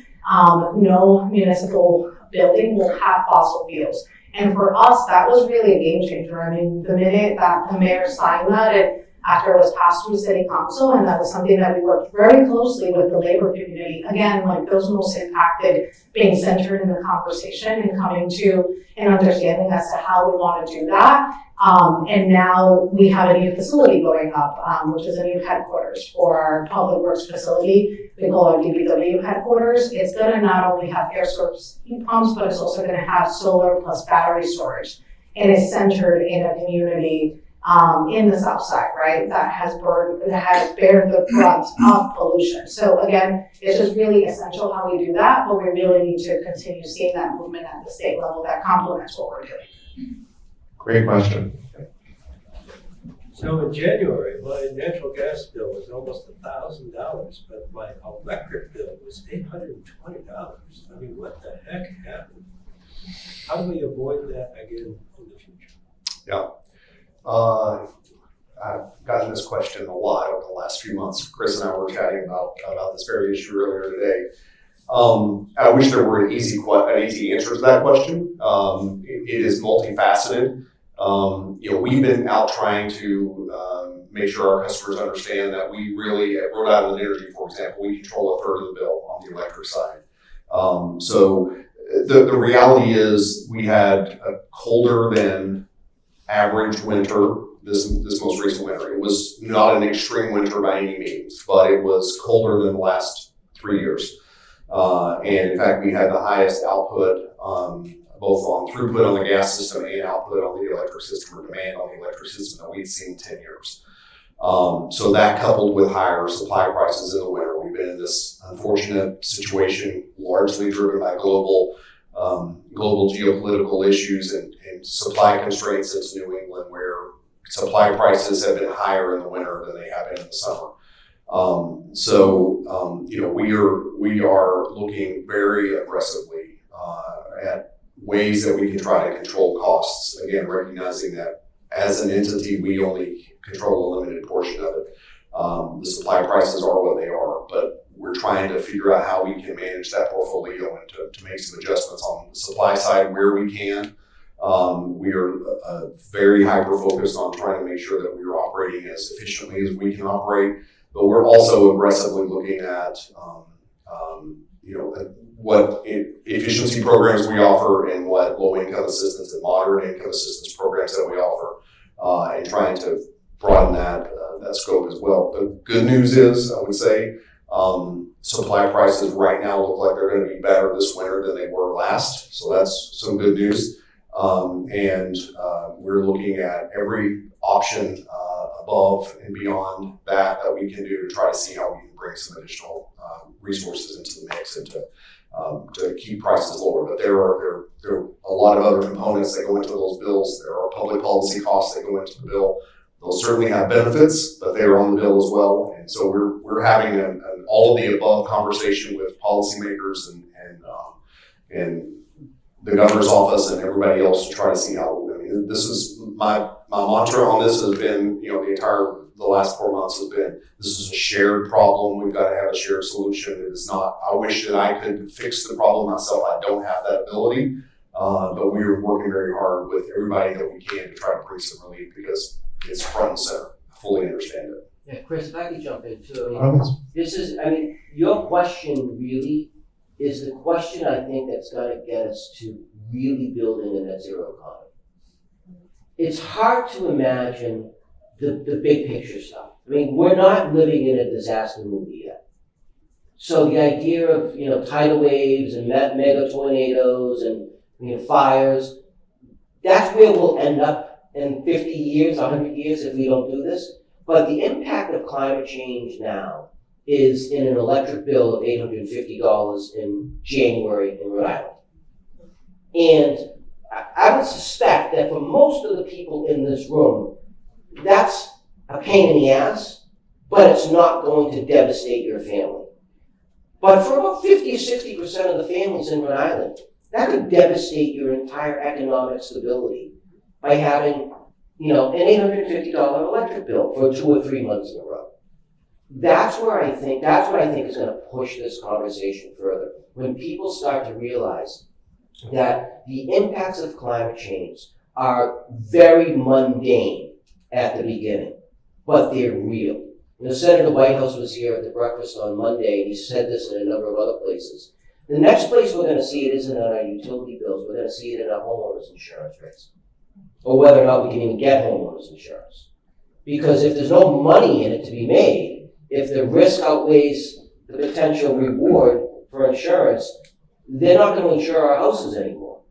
no municipal building will have fossil fuels. And for us, that was really a game changer. I mean, the minute that the mayor signed that, and after it was passed through city council, and that was something that we worked very closely with the labor community. Again, like those most impacted being centered in the conversation and coming to an understanding as to how we want to do that. And now we have a new facility going up, which is a new headquarters for our public works facility. We call it DPW headquarters. It's going to not only have air source heat pumps, but it's also going to have solar plus battery storage. And it's centered in a community in the South Side, right? That has bared the brunt of pollution. So again, it's just really essential how we do that, but we really need to continue seeing that movement at the state level that complements what we're doing. Great question. So in January, my natural gas bill was almost $1,000, but my electric bill was $820. I mean, what the heck happened? How do we avoid that again in the future? Yeah. I've gotten this question a lot over the last few months. Chris and I were chatting about this very issue earlier today. I wish there were an easy answer to that question. It is multifaceted. We've been out trying to make sure our customers understand that we really, at Rhode Island Energy, for example, we control a third of the bill on the electric side. So the reality is we had a colder than average winter this most recent winter. It was not an extreme winter by any means, but it was colder than the last 3 years. And in fact, we had the highest output, both on throughput on the gas system and output on the electric system, or demand on the electric system, that we'd seen in 10 years. So that coupled with higher supply prices in the winter, we've been in this unfortunate situation, largely driven by global geopolitical issues and supply constraints into New England, where supply prices have been higher in the winter than they have been in the summer. We are looking very aggressively at ways that we can try to control costs. Again, recognizing that as an entity, we only control a limited portion of it. The supply prices are what they are, but we're trying to figure out how we can manage that portfolio and to make some adjustments on the supply side where we can. We are very hyper-focused on trying to make sure that we are operating as efficiently as we can operate, but we're also aggressively looking at what efficiency programs we offer and what low-income assistance and moderate-income assistance programs that we offer, and trying to broaden that scope as well. The good news is, I would say, supply prices right now look like they're going to be better this winter than they were last, so that's some good news. And we're looking at every option above and beyond that we can do to try to see how we can bring some additional resources into the mix and to to keep prices lower. But there are a lot of other components that go into those bills. There are public policy costs that go into the bill. They'll certainly have benefits, but they are on the bill as well. And so we're having an all of the above conversation with policymakers and the governor's office and everybody else to try to see how. I mean, this is my mantra on this has been, the last 4 months has been, this is a shared problem. We've got to have a shared solution. It is not. I wish that I could fix the problem myself. I don't have that ability, but we're working very hard with everybody that we can to try to bring some relief because it's front and center. I fully understand it. Yeah, Chris, if I could jump in too. Your question really is the question I think that's going to get us to really building a net zero economy. It's hard to imagine the big picture stuff. I mean, we're not living in a disaster movie yet. So the idea of, tidal waves and mega tornadoes and, fires, that's where we'll end up in 50 years, 100 years if we don't do this. But the impact of climate change now is in an electric bill of $850 in January in Rhode Island. And I would suspect that for most of the people in this room, that's a pain in the ass, but it's not going to devastate your family. But for about 50 or 60% of the families in Rhode Island, that could devastate your entire economic stability by having, an $850 electric bill for 2 or 3 months in a row. That's what I think is going to push this conversation further. When people start to realize that the impacts of climate change are very mundane at the beginning, but they're real. Senator Whitehouse was here at the breakfast on Monday, and he said this in a number of other places. The next place we're going to see it isn't on our utility bills. We're going to see it in our homeowners insurance rates, or whether or not we can even get homeowners insurance. Because if there's no money in it to be made, if the risk outweighs the potential reward for insurance, they're not going to insure our houses anymore.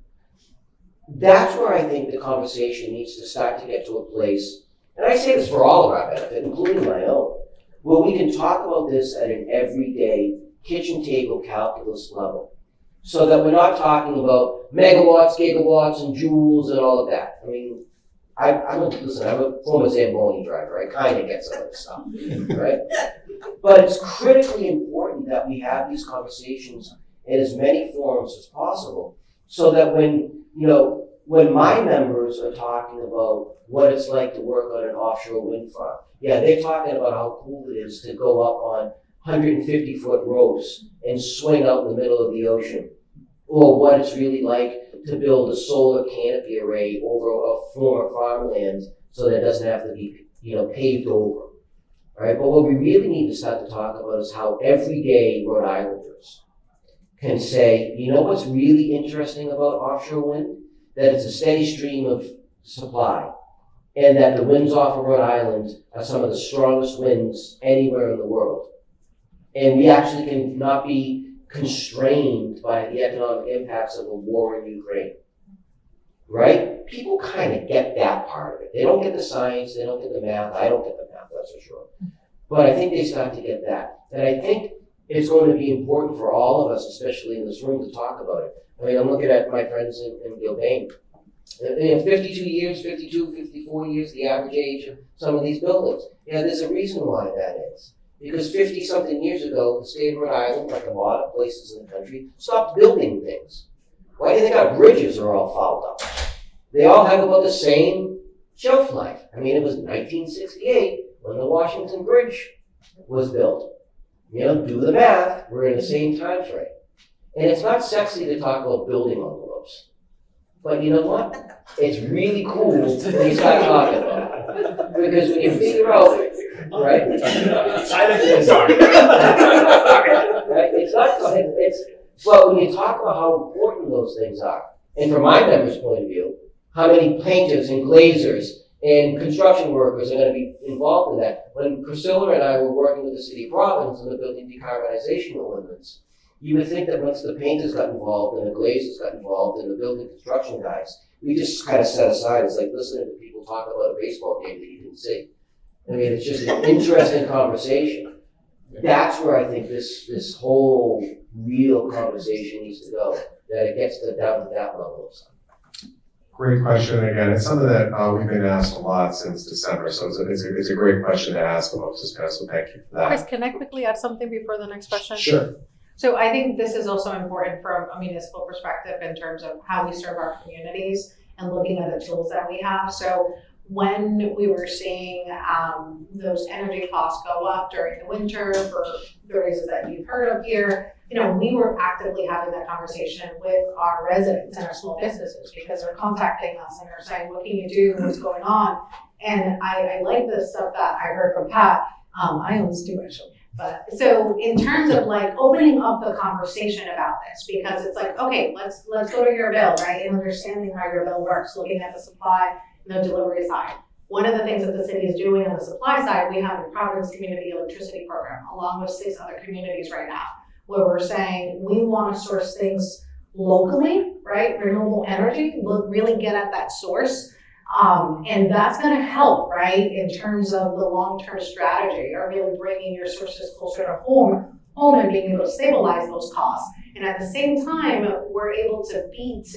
That's where I think the conversation needs to start to get to a place, and I say this for all of our benefit, including my own, where we can talk about this at an everyday kitchen table calculus level, so that we're not talking about megawatts, gigawatts, and joules and all of that. I mean, I'm a former Zamboni driver. I kind of get some of this stuff, right? But it's critically important that we have these conversations in as many forums as possible, so that when my members are talking about what it's like to work on an offshore wind farm, they're talking about how cool it is to go up on 150-foot ropes and swing out in the middle of the ocean, or what it's really like to build a solar canopy array over a former farmland so that it doesn't have to be, paved over, right? But what we really need to start to talk about is how everyday Rhode Islanders can say, what's really interesting about offshore wind? That it's a steady stream of supply, and that the winds off of Rhode Island are some of the strongest winds anywhere in the world. And we actually can not be constrained by the economic impacts of a war in Ukraine, right? People kind of get that part of it. They don't get the science, they don't get the math. I don't get the math, that's for sure. But I think they start to get that. And I think it's going to be important for all of us, especially in this room, to talk about it. I mean, I'm looking at my friends in Gilbane. 52 years, 52, 54 years, the average age of some of these buildings. There's a reason why that is. Because 50-something years ago, the state of Rhode Island, like a lot of places in the country, stopped building things. Why do you think our bridges are all fouled up? They all have about the same shelf life. I mean, it was 1968 when the Washington Bridge was built. Do the math, we're in the same time frame. And it's not sexy to talk about building envelopes. But you know what? It's really cool when you start talking about it. Because when you figure out, right? Right? But when you talk about how important those things are, and from my members' point of view, how many plaintiffs and glazers and construction workers are going to be involved in that. When Priscilla and I were working with the city of Providence on the building decarbonization ordinance, you would think that once the painters got involved and the glazers got involved and the building construction guys, we just kind of set aside. It's like listening to people talk about a baseball game that you didn't see. I mean, it's just an interesting conversation. That's where I think this whole real conversation needs to go, that it gets down to that level of stuff. Great question. Again, it's something that we've been asked a lot since December, so it's a great question to ask folks. So thank you for that. Chris, can I quickly add something before the next question? Sure. So I think this is also important from a municipal perspective in terms of how we serve our communities and looking at the tools that we have. So when we were seeing those energy costs go up during the winter for the reasons that you've heard of here, we were actively having that conversation with our residents and our small businesses because they're contacting us and they're saying, what can you do? What's going on? And I like the stuff that I heard from Pat. I always do actually. But so in terms of like opening up the conversation about this, because it's like, okay, let's go to your bill, right? And understanding how your bill works, looking at the supply and the delivery side. One of the things that the city is doing on the supply side, we have the Providence Community Electricity Program, along with 6 other communities right now, where we're saying we want to source things locally, right? Renewable energy, really get at that source. And that's going to help, right, in terms of the long-term strategy or really bringing your sources closer to home and being able to stabilize those costs. And at the same time, we're able to beat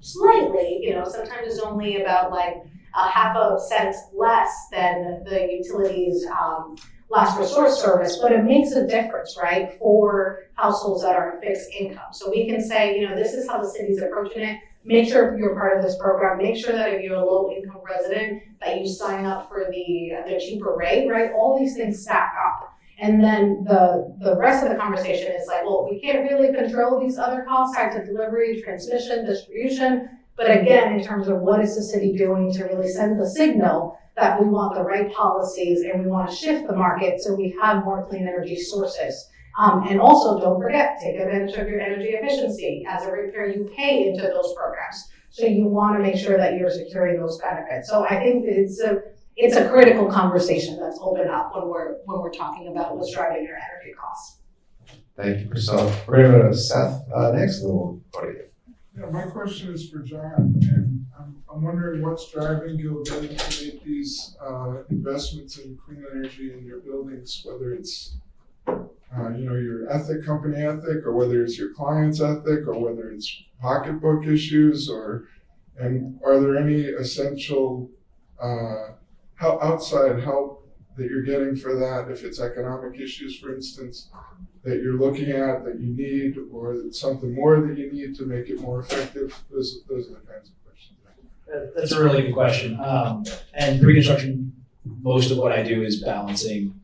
slightly, sometimes it's only about like a half a cent less than the utilities last resort service, but it makes a difference, right, for households that are on fixed income. So we can say, this is how the city's approaching it. Make sure you're part of this program. Make sure that if you're a low-income resident, that you sign up for the cheaper rate, right? All these things stack up. And then the rest of the conversation is like, well, we can't really control these other costs tied to delivery, transmission, distribution. But again, in terms of what is the city doing to really send the signal that we want the right policies and we want to shift the market so we have more clean energy sources. And also, don't forget, take advantage of your energy efficiency. As a ratepayer, you pay into those programs. So you want to make sure that you're securing those benefits. So I think it's a critical conversation that's opened up when we're talking about what's driving your energy costs. Thank you, Priscilla. We're going to go to Seth next. Yeah, my question is for John, and I'm wondering what's driving Gilbane to make these investments in clean energy in your buildings, whether it's your company ethic, or whether it's your client's ethic, or whether it's pocketbook issues, and are there any essential outside help that you're getting for that, if it's economic issues, for instance, that you're looking at that you need, or something more that you need to make it more effective? Those are the kinds of questions. That's a really good question. And pre-construction, most of what I do is balancing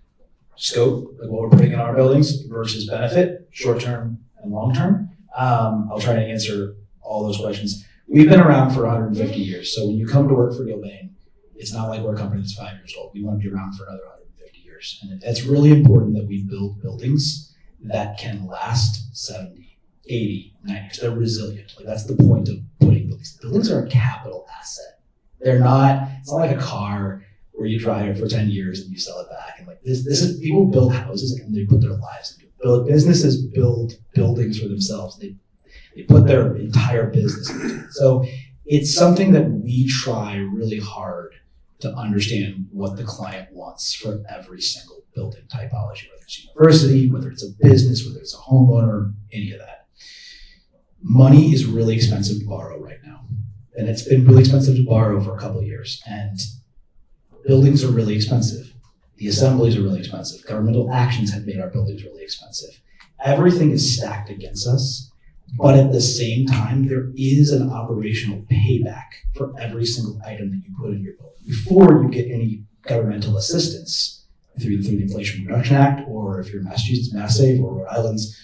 scope, like what we're putting in our buildings, versus benefit, short-term and long-term. I'll try to answer all those questions. We've been around for 150 years. So when you come to work for Gilbane, it's not like we're a company that's 5 years old. We want to be around for another 150 years. And it's really important that we build buildings that can last 70, 80, 90 years. They're resilient. Like, that's the point of putting buildings. Buildings are a capital asset. It's not like a car where you drive it for 10 years and you sell it back. And like this is, people build houses and they put their lives into it. Businesses build buildings for themselves. They put their entire business into it. So it's something that we try really hard to understand what the client wants for every single building typology, whether it's a university, whether it's a business, whether it's a homeowner, any of that. Money is really expensive to borrow right now. And it's been really expensive to borrow for a couple of years. And buildings are really expensive. The assemblies are really expensive. Governmental actions have made our buildings really expensive. Everything is stacked against us, but at the same time, there is an operational payback for every single item that you put in your building before you get any governmental assistance through the Inflation Reduction Act, or if you're in Massachusetts, MassSave, or Rhode Island's,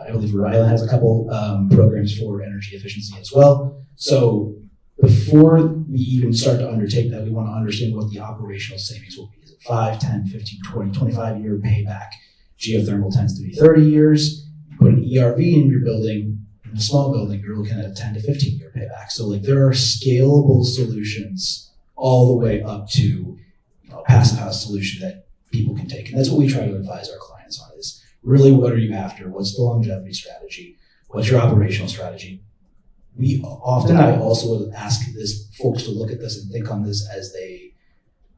I believe Rhode Island has a couple programs for energy efficiency as well. So before we even start to undertake that, we want to understand what the operational savings will be. Is it 5, 10, 15, 20, 25-year payback? Geothermal tends to be 30 years. You put an ERV in your building, in a small building, you're looking at a 10 to 15-year payback. So like, there are scalable solutions all the way up to a passive house solution that people can take. And that's what we try to advise our clients on, is really, what are you after? What's the longevity strategy? What's your operational strategy? I also ask folks to look at this and think on this as they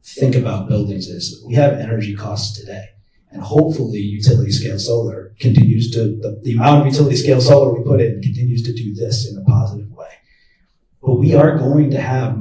think about buildings, is we have energy costs today. And hopefully utility scale solar continues to, the amount of utility scale solar we put in continues to do this in a positive way. But we are going to have,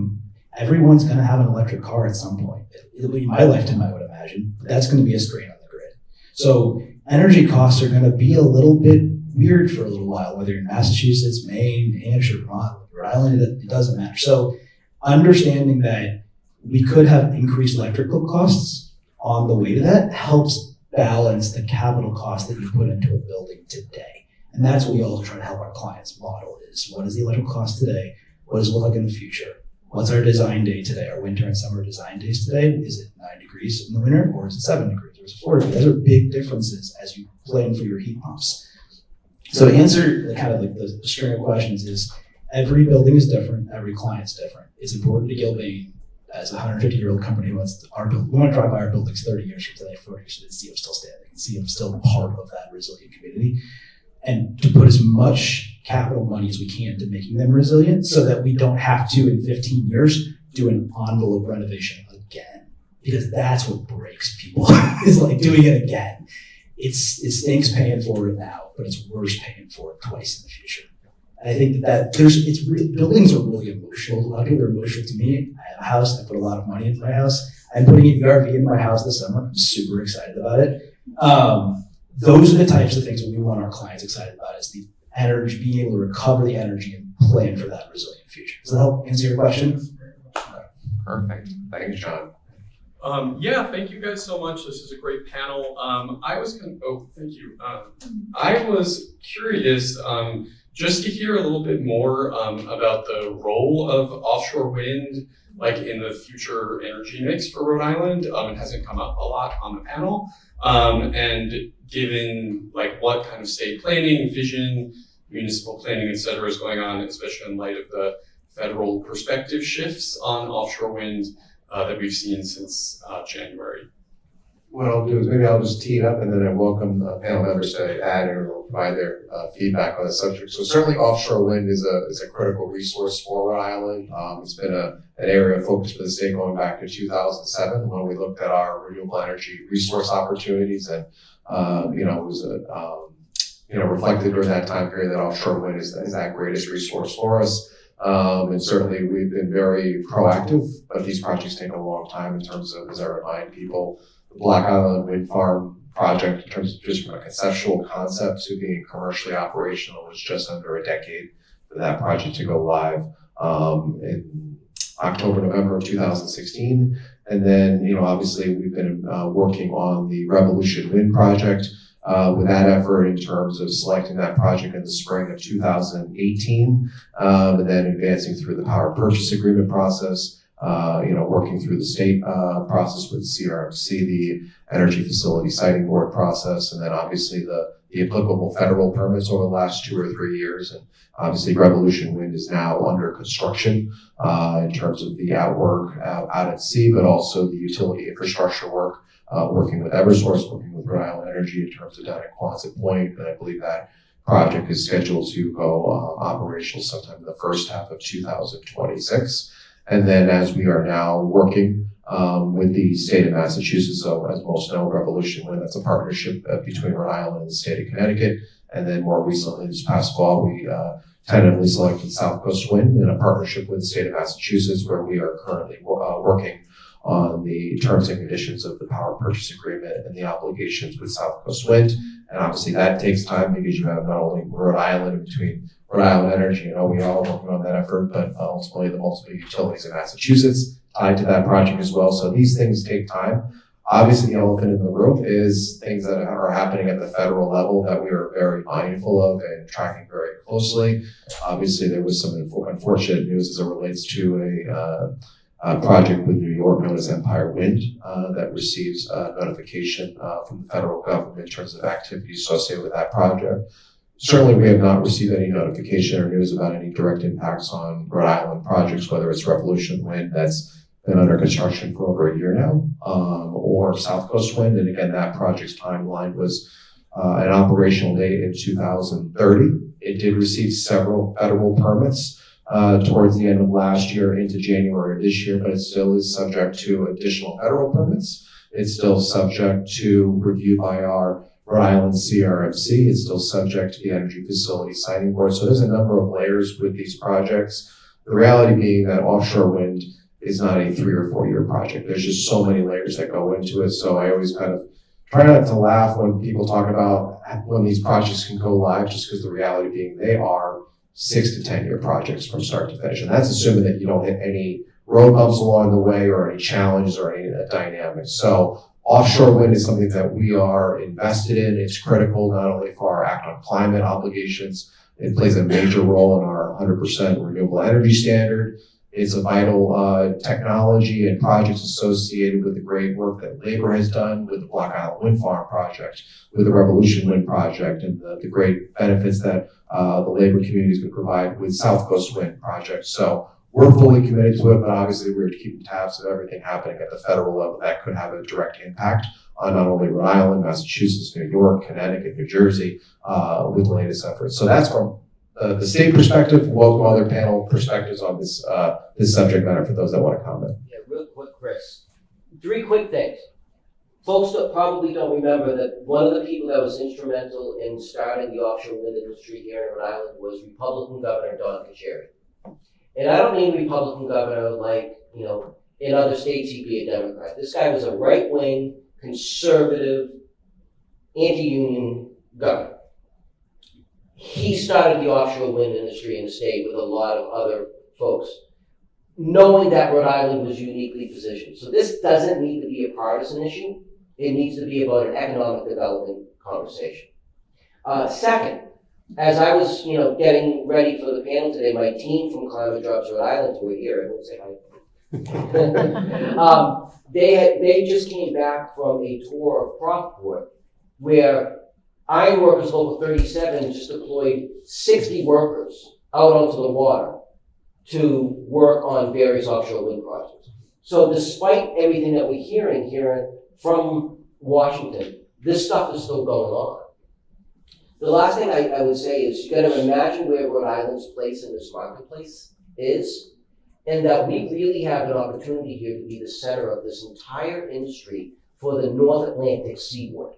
everyone's going to have an electric car at some point. It'll be my lifetime, I would imagine, but that's going to be a strain on the grid. So energy costs are going to be a little bit weird for a little while, whether you're in Massachusetts, Maine, New Hampshire, Vermont, Rhode Island, it doesn't matter. So understanding that we could have increased electrical costs on the way to that helps balance the capital cost that you put into a building today. And that's what we all try to help our clients model is, what is the electrical cost today? What does it look like in the future? What's our design day today? Our winter and summer design days today? Is it 9 degrees in the winter, or is it 7 degrees, or is it 4 degrees? Those are big differences as you plan for your heat pumps. So to answer the kind of like the string of questions is, every building is different, every client's different. It's important to Gilbane as a 150-year-old company who wants our building. We want to drive by our buildings 30 years from today, 40 years from today, and see them still standing, and see them still part of that resilient community, and to put as much capital money as we can to making them resilient so that we don't have to, in 15 years, do an envelope renovation again. Because that's what breaks people, is like doing it again. It stinks paying for it now, but it's worse paying for it twice in the future. And I think buildings are really emotional. A lot of people are emotional to me. I have a house, I put a lot of money into my house. I'm putting an ERV in my house this summer. I'm super excited about it. Those are the types of things that we want our clients excited about, is the energy, being able to recover the energy and plan for that resilient future. Does that help answer your question? Perfect. Thanks, John. Yeah, thank you guys so much. This is a great panel. I was curious just to hear a little bit more about the role of offshore wind, like in the future energy mix for Rhode Island. It hasn't come up a lot on the panel. And given like what kind of state planning, vision, municipal planning, et cetera, is going on, especially in light of the federal perspective shifts on offshore wind that we've seen since January. What I'll do is maybe I'll just tee it up, and then I welcome panel members to add or provide their feedback on the subject. So certainly offshore wind is a critical resource for Rhode Island. It's been an area of focus for the state going back to 2007 when we looked at our renewable energy resource opportunities, and it was reflected during that time period that offshore wind is that greatest resource for us. And certainly we've been very proactive, but these projects take a long time in terms of, as I remind people, the Black Island Wind Farm project, in terms of just from a conceptual concept to being commercially operational, was just under a decade for that project to go live in October, November of 2016. And then, obviously we've been working on the Revolution Wind project with that effort in terms of selecting that project in the spring of 2018, and then advancing through the power purchase agreement process, working through the state process with CRMC, the Energy Facility Siting Board process, and then obviously the applicable federal permits over the last 2 or 3 years. And obviously Revolution Wind is now under construction in terms of the outwork out at sea, but also the utility infrastructure work, working with Eversource, working with Rhode Island Energy in terms of down at Quonset Point. And I believe that project is scheduled to go operational sometime in the first half of 2026. And then as we are now working with the state of Massachusetts, so as most know, Revolution Wind, that's a partnership between Rhode Island and the state of Connecticut. And then more recently, this past fall, we tentatively selected South Coast Wind in a partnership with the state of Massachusetts, where we are currently working on the terms and conditions of the power purchase agreement and the obligations with South Coast Wind. And obviously that takes time because you have not only Rhode Island between Rhode Island Energy and OER working on that effort, but ultimately the multiple utilities in Massachusetts tied to that project as well. So these things take time. Obviously the elephant in the room is things that are happening at the federal level that we are very mindful of and tracking very closely. Obviously there was some unfortunate news as it relates to a project with New York known as Empire Wind that receives notification from the federal government in terms of activities associated with that project. Certainly, we have not received any notification or news about any direct impacts on Rhode Island projects, whether it's Revolution Wind that's been under construction for over a year now, or South Coast Wind. And again, that project's timeline was an operational date in 2030. It did receive several federal permits towards the end of last year into January of this year, but it still is subject to additional federal permits It's still subject to review by our Rhode Island CRMC. It's still subject to the Energy Facility Siting Board. So there's a number of layers with these projects. The reality being that offshore wind is not a 3 or 4 year project. There's just so many layers that go into it. So I always kind of try not to laugh when people talk about when these projects can go live, just because the reality being they are 6 to 10 year projects from start to finish. And that's assuming that you don't hit any road bumps along the way or any challenges or any dynamics. So offshore wind is something that we are invested in. It's critical not only for our Act on Climate obligations, it plays a major role in our 100% renewable energy standard. It's a vital technology and projects associated with the great work that labor has done with the Block Island Wind Farm project, with the Revolution Wind project, and the great benefits that the labor communities would provide with South Coast Wind project. So we're fully committed to it, but obviously we're keeping tabs of everything happening at the federal level that could have a direct impact on not only Rhode Island, Massachusetts, New York, Connecticut, New Jersey, with the latest efforts. So that's from the state perspective. Welcome other panel perspectives on this this subject matter for those that want to comment. Yeah, real quick, Chris. 3 quick things. Folks that probably don't remember that one of the people that was instrumental in starting the offshore wind industry here in Rhode Island was Republican Governor Don Carcieri. And I don't mean Republican governor like, you know, in other states he'd be a Democrat. This guy was a right-wing, conservative, anti-union governor. He started the offshore wind industry in the state with a lot of other folks, knowing that Rhode Island was uniquely positioned. So this doesn't need to be a partisan issue. It needs to be about an economic development conversation. Second, as I was, you know, getting ready for the panel today, my team from Climate Jobs Rhode Island, who are here, everyone say hi. They just came back from a tour of Providence, where Iron Workers Local 37 just deployed 60 workers out onto the water to work on various offshore wind projects. So despite everything that we're hearing here from Washington, this stuff is still going on. The last thing I would say is you gotta imagine where Rhode Island's place in this marketplace is, and that we really have an opportunity here to be the center of this entire industry for the North Atlantic seaboard.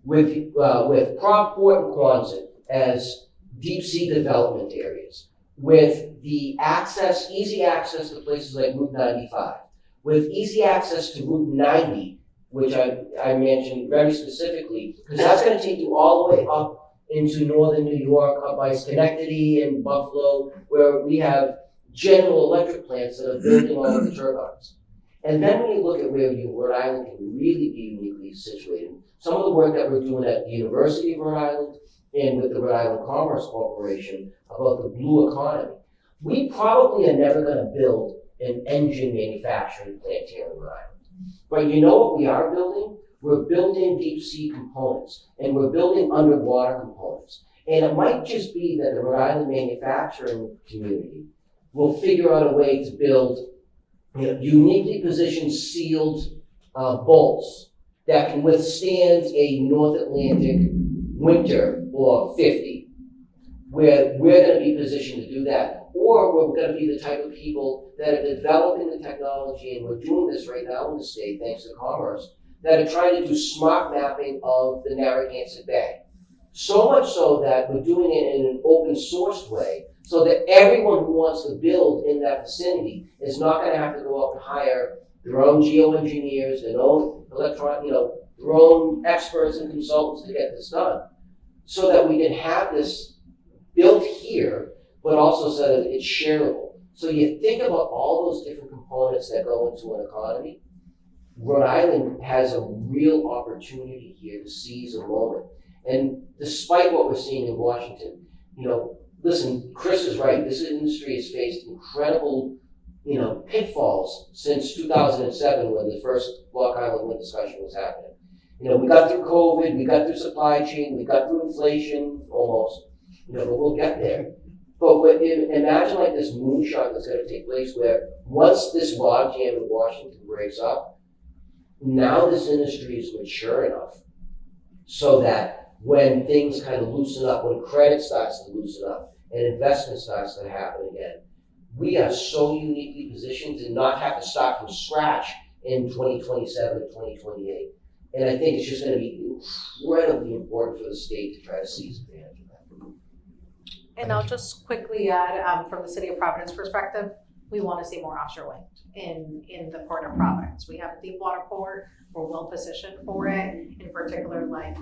With Providence and Quonset as deep sea development areas, with the access, easy access to places like Route 95, with easy access to Route 90, which I mentioned very specifically, because that's going to take you all the way up into northern New York, up by Schenectady and Buffalo, where we have General Electric plants that are building all of the turbines. And then when you look at where Rhode Island can really be uniquely situated, some of the work that we're doing at the University of Rhode Island and with the Rhode Island Commerce Corporation about the blue economy, we probably are never going to build an engine manufacturing plant here in Rhode Island. But you know what we are building? We're building deep sea components, and we're building underwater components. And it might just be that the Rhode Island manufacturing community will figure out a way to build, you know, uniquely positioned sealed bolts that can withstand a North Atlantic winter or 50, where we're going to be positioned to do that. Or we're going to be the type of people that are developing the technology, and we're doing this right now in the state, thanks to Commerce, that are trying to do smart mapping of the Narragansett Bay. So much so that we're doing it in an open source way, so that everyone who wants to build in that vicinity is not going to have to go out and hire their own geoengineers, their own their own experts and consultants to get this done, so that we can have this built here, but also so that it's shareable. So you think about all those different components that go into an economy. Rhode Island has a real opportunity here to seize a moment. And despite what we're seeing in Washington, you know, listen, Chris is right. This industry has faced incredible, you know, pitfalls since 2007 when the first Block Island wind discussion was happening. You know, we got through COVID, we got through supply chain, we got through inflation almost, you know, but we'll get there. But imagine like this moonshot that's going to take place where once this logjam in Washington breaks up, now this industry is mature enough so that when things kind of loosen up, when credit starts to loosen up and investment starts to happen again, we are so uniquely positioned to not have to start from scratch in 2027 and 2028. And I think it's just gonna be incredibly important for the state to try to seize advantage of that. And I'll just quickly add, from the city of Providence perspective, we want to see more offshore wind in the port of Providence. We have a deep water port, we're well positioned for it. In particular, like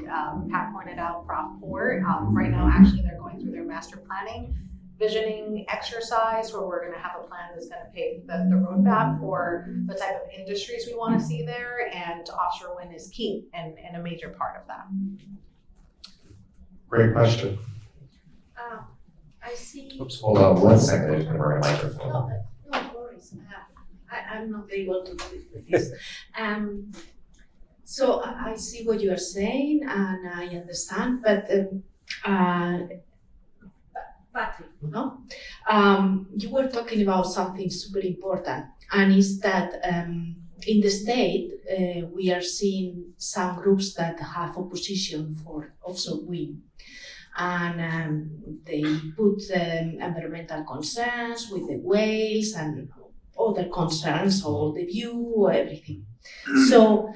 Pat pointed out, Prop Port, right now actually they're going through their master planning visioning exercise where we're going to have a plan that's going to pave the roadmap for the type of industries we want to see there, and offshore wind is key and a major part of that. Great question. I see. Oops, hold on 1 second. There's going to bring a microphone. No worries. I'm not able to do it with this. So I see what you are saying and I understand, but Patrick, no? You were talking about something super important, and is that in the state we are seeing some groups that have opposition for offshore wind. And they put environmental concerns with the whales and other concerns, all the view, everything. So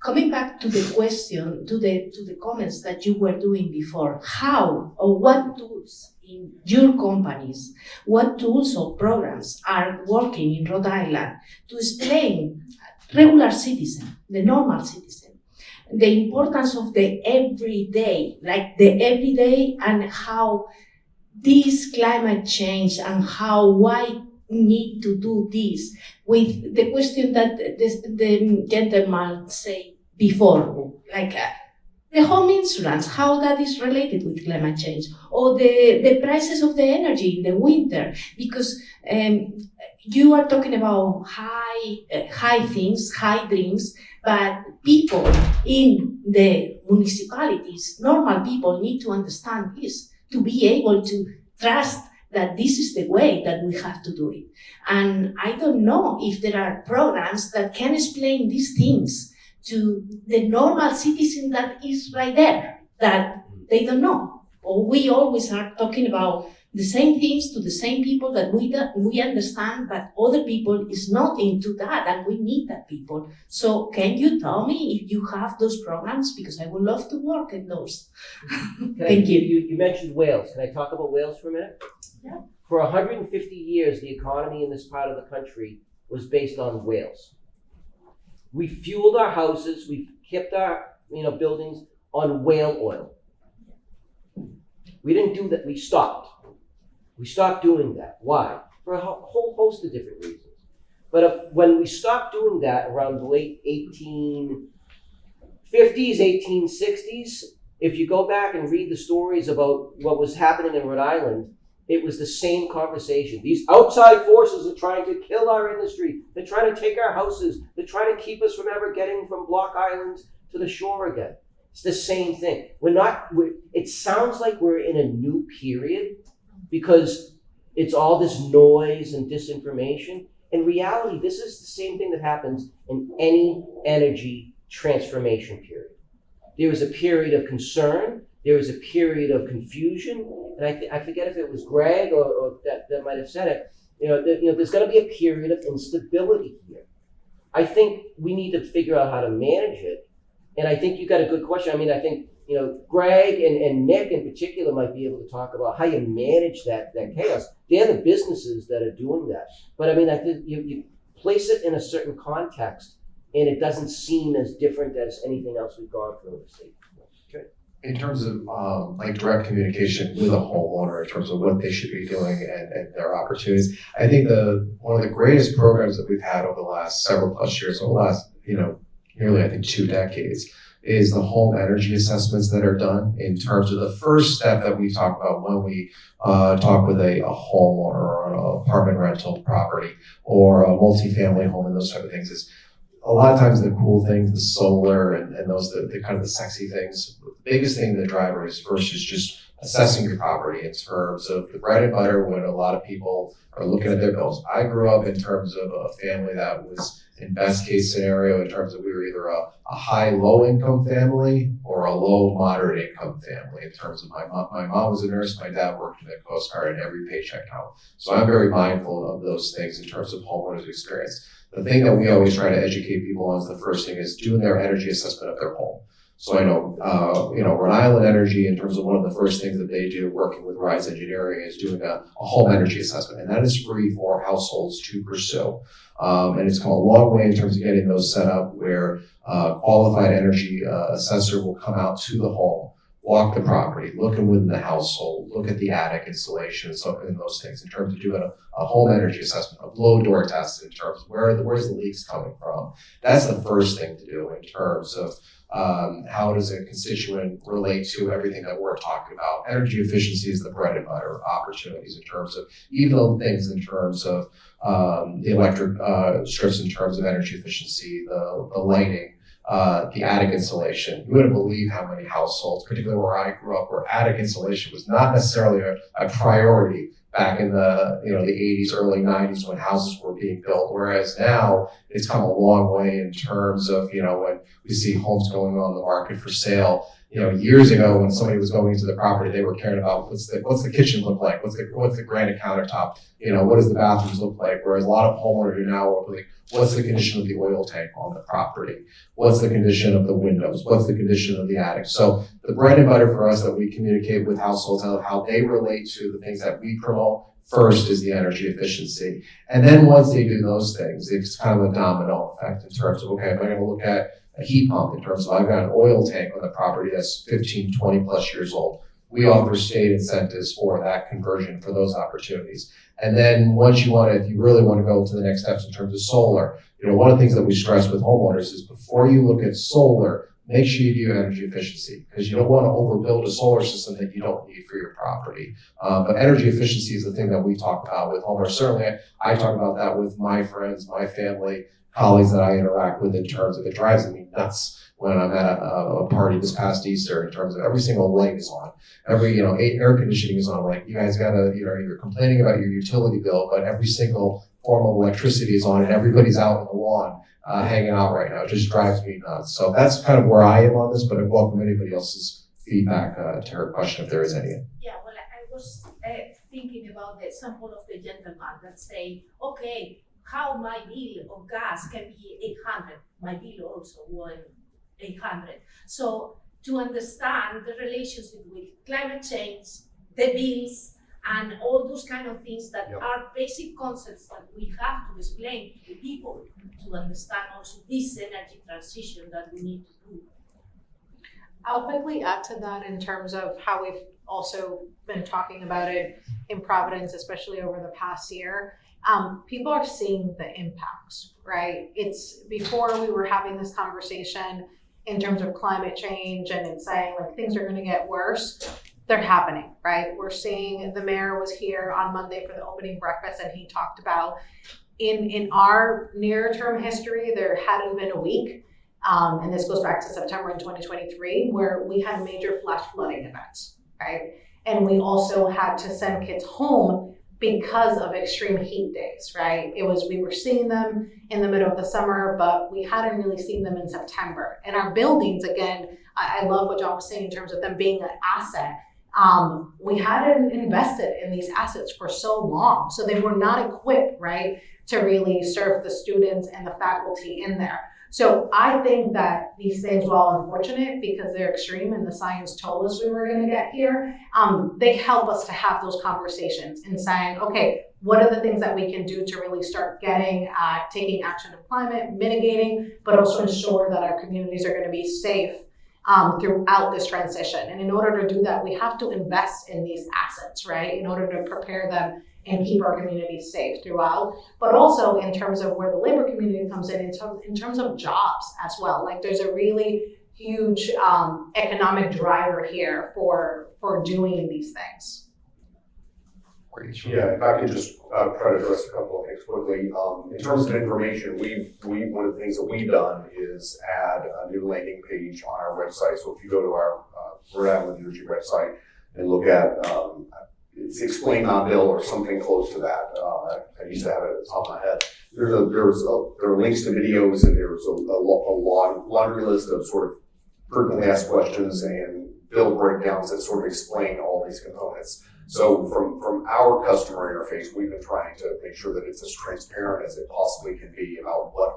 coming back to the question, to the comments that you were doing before, how or what tools in your companies, what tools or programs are working in Rhode Island to explain regular citizen, the normal citizen, the importance of the everyday, and how this climate change and why we need to do this, with the question that the gentleman said before, like the home insurance, how that is related with climate change, or the prices of the energy in the winter, because you are talking about high things, high dreams, but people in the municipalities, normal people, need to understand this to be able to trust that this is the way that we have to do it. And I don't know if there are programs that can explain these things to the normal citizen that is right there, that they don't know. Or we always are talking about the same things to the same people that we understand, but other people is not into that, and we need that people. So can you tell me if you have those programs? Because I would love to work in those. Thank you. You mentioned whales. Can I talk about whales for a minute? Yeah. For 150 years, the economy in this part of the country was based on whales. We fueled our houses, we kept our buildings on whale oil. We didn't do that, we stopped. We stopped doing that. Why? For a whole host of different reasons. But when we stopped doing that around the late 1850s, 1860s, if you go back and read the stories about what was happening in Rhode Island, it was the same conversation. These outside forces are trying to kill our industry. They're trying to take our houses. They're trying to keep us from ever getting from Block Islands to the shore again. It's the same thing. It sounds like we're in a new period because it's all this noise and disinformation. In reality, this is the same thing that happens in any energy transformation period. There is a period of concern, there is a period of confusion, and I forget if it was Greg or that might have said it. There's going to be a period of instability here. I think we need to figure out how to manage it, and I think you got a good question. I mean, I think Greg and Nick in particular might be able to talk about how you manage that chaos. They're the businesses that are doing that. But I mean, I think you place it in a certain context and it doesn't seem as different as anything else we've gone through in the state. Okay. In terms of direct communication with a homeowner, in terms of what they should be doing and their opportunities, I think one of the greatest programs that we've had over the last several plus years, over the last nearly I think 2 decades, is the home energy assessments that are done in terms of the first step that we talk about when we talk with a homeowner or an apartment rental property or a multifamily home and those type of things. Is a lot of times the cool things, the solar and those the kind of the sexy things. The biggest thing the driver is first is just assessing your property in terms of the bread and butter when a lot of people are looking at their bills. I grew up in terms of a family that was in best case scenario in terms of we were either a high low income family or a low moderate income family in terms of my mom was a nurse, my dad worked in the Coast Guard, and every paycheck counted. So I'm very mindful of those things in terms of homeowners experience. the thing that we always try to educate people on is the first thing is doing their energy assessment of their home. So I know, Rhode Island Energy, in terms of one of the first things that they do working with Rise Engineering, is doing a home energy assessment, and that is free for households to pursue. And it's come a long way in terms of getting those set up where qualified energy assessor will come out to the home, walk the property, look within the household, look at the attic installation, and those things in terms of doing a home energy assessment, a blow door test in terms of where's the leaks coming from. That's the first thing to do in terms of how does a constituent relate to everything that we're talking about. Energy efficiency is the bread and butter opportunities in terms of even the things in terms of the electric strips in terms of energy efficiency, the lighting, the attic insulation. You wouldn't believe how many households, particularly where I grew up, where attic insulation was not necessarily a priority back in the 80s, early 90s when houses were being built. Whereas now it's come a long way in terms of, when we see homes going on the market for sale. Years ago when somebody was going into the property, they were caring about what's the kitchen look like, what's the granite countertop, what does the bathrooms look like? Whereas a lot of homeowners are now like, what's the condition of the oil tank on the property? What's the condition of the windows? What's the condition of the attic? So the bread and butter for us that we communicate with households, how they relate to the things that we promote first is the energy efficiency. And then once they do those things, it's kind of a domino effect in terms of, okay, am I going to look at a heat pump in terms of I've got an oil tank on the property that's 15, 20 plus years old. We offer state incentives for that conversion for those opportunities. And then once if you really want to go to the next steps in terms of solar, one of the things that we stress with homeowners is before you look at solar, make sure you do energy efficiency because you don't want to overbuild a solar system that you don't need for your property. But energy efficiency is the thing that we talk about with homeowners. Certainly, I talk about that with my friends, my family, colleagues that I interact with in terms of it drives me nuts when I'm at a party this past Easter in terms of every single light is on, every air conditioning is on. Like you guys gotta you're complaining about your utility bill, but every single form of electricity is on and everybody's out on the lawn hanging out right now. It just drives me nuts. So that's kind of where I am on this, but I welcome anybody else's feedback to her question if there is any. Yeah, well, I was thinking about the example of the gentleman that say, okay, how my bill of gas can be 800, my bill also was 800. So to understand the relationship with climate change, the bills, and all those kind of things that are basic concepts that we have to explain to the people to understand also this energy transition that we need to do. I'll quickly add to that in terms of how we've also been talking about it in Providence, especially over the past year. People are seeing the impacts, right? It's before we were having this conversation in terms of climate change and it's saying like things are going to get worse. They're happening, right? We're seeing the mayor was here on Monday for the opening breakfast and he talked about in our near term history, there hadn't been a week, and this goes back to September in 2023, where we had major flash flooding events, right? And we also had to send kids home because of extreme heat days, right? We were seeing them in the middle of the summer, but we hadn't really seen them in September. And our buildings, again, I love what John was saying in terms of them being an asset. We hadn't invested in these assets for so long, so they were not equipped, right, to really serve the students and the faculty in there. So I think that these things, while unfortunate because they're extreme and the science told us we were going to get here, they help us to have those conversations and saying, okay, what are the things that we can do to really start taking action of climate, mitigating, but also ensure that our communities are going to be safe throughout this transition. And in order to do that, we have to invest in these assets, right, in order to prepare them and keep our communities safe throughout, but also in terms of where the labor community comes in terms of jobs as well. Like there's a really huge economic driver here for doing these things. Great. Yeah, if I could just try to address a couple of things quickly. In terms of information, one of the things that we've done is add a new landing page on our website. So if you go to our Rhode Island Energy website and look at it's Explain My Bill or something close to that. I used to have it at the top of my head. There are links to videos and there's a laundry list of sort of frequently asked questions and bill breakdowns that sort of explain all these components. So from our customer interface, we've been trying to make sure that it's as transparent as it possibly can be about what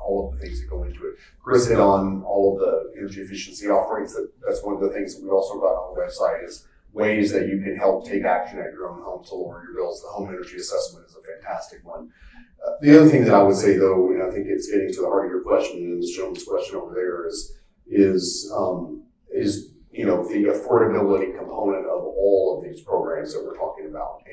all of the things that go into it. Chris hit on all of the energy efficiency offerings. That's one of the things that we also got on the website is ways that you can help take action at your own home to lower your bills. The home energy assessment is a fantastic one. The other thing that I would say though, and I think it's getting to the heart of your question and this gentleman's question over there is you know, the affordability component of all of these programs that we're talking about.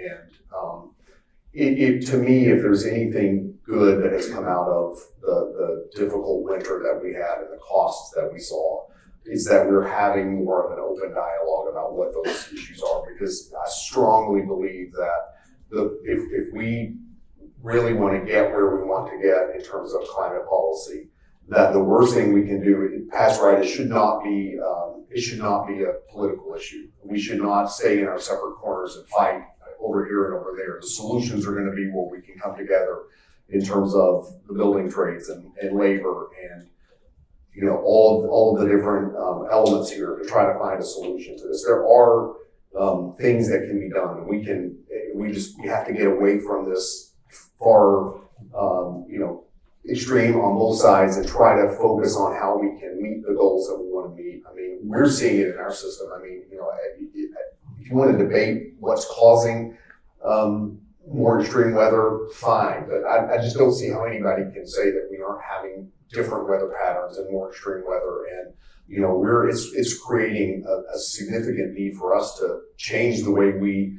And to me, if there's anything good that has come out of the difficult winter that we had and the costs that we saw, is that we're having more of an open dialogue about what those issues are, because I strongly believe that if we really want to get where we want to get in terms of climate policy, that the worst thing we can do, Pat's right, it should not be a political issue. We should not stay in our separate corners and fight over here and over there. The solutions are going to be where we can come together in terms of the building trades and labor and, you know, all of the different elements here to try to find a solution to this. There are things that can be done, and we have to get away from this far, you know, extreme on both sides and try to focus on how we can meet the goals that we want to meet. I mean, we're seeing it in our system. I mean, you know, if you want to debate what's causing more extreme weather, fine, but I just don't see how anybody can say that we aren't having different weather patterns and more extreme weather. And, you know, it's creating a significant need for us to change the way we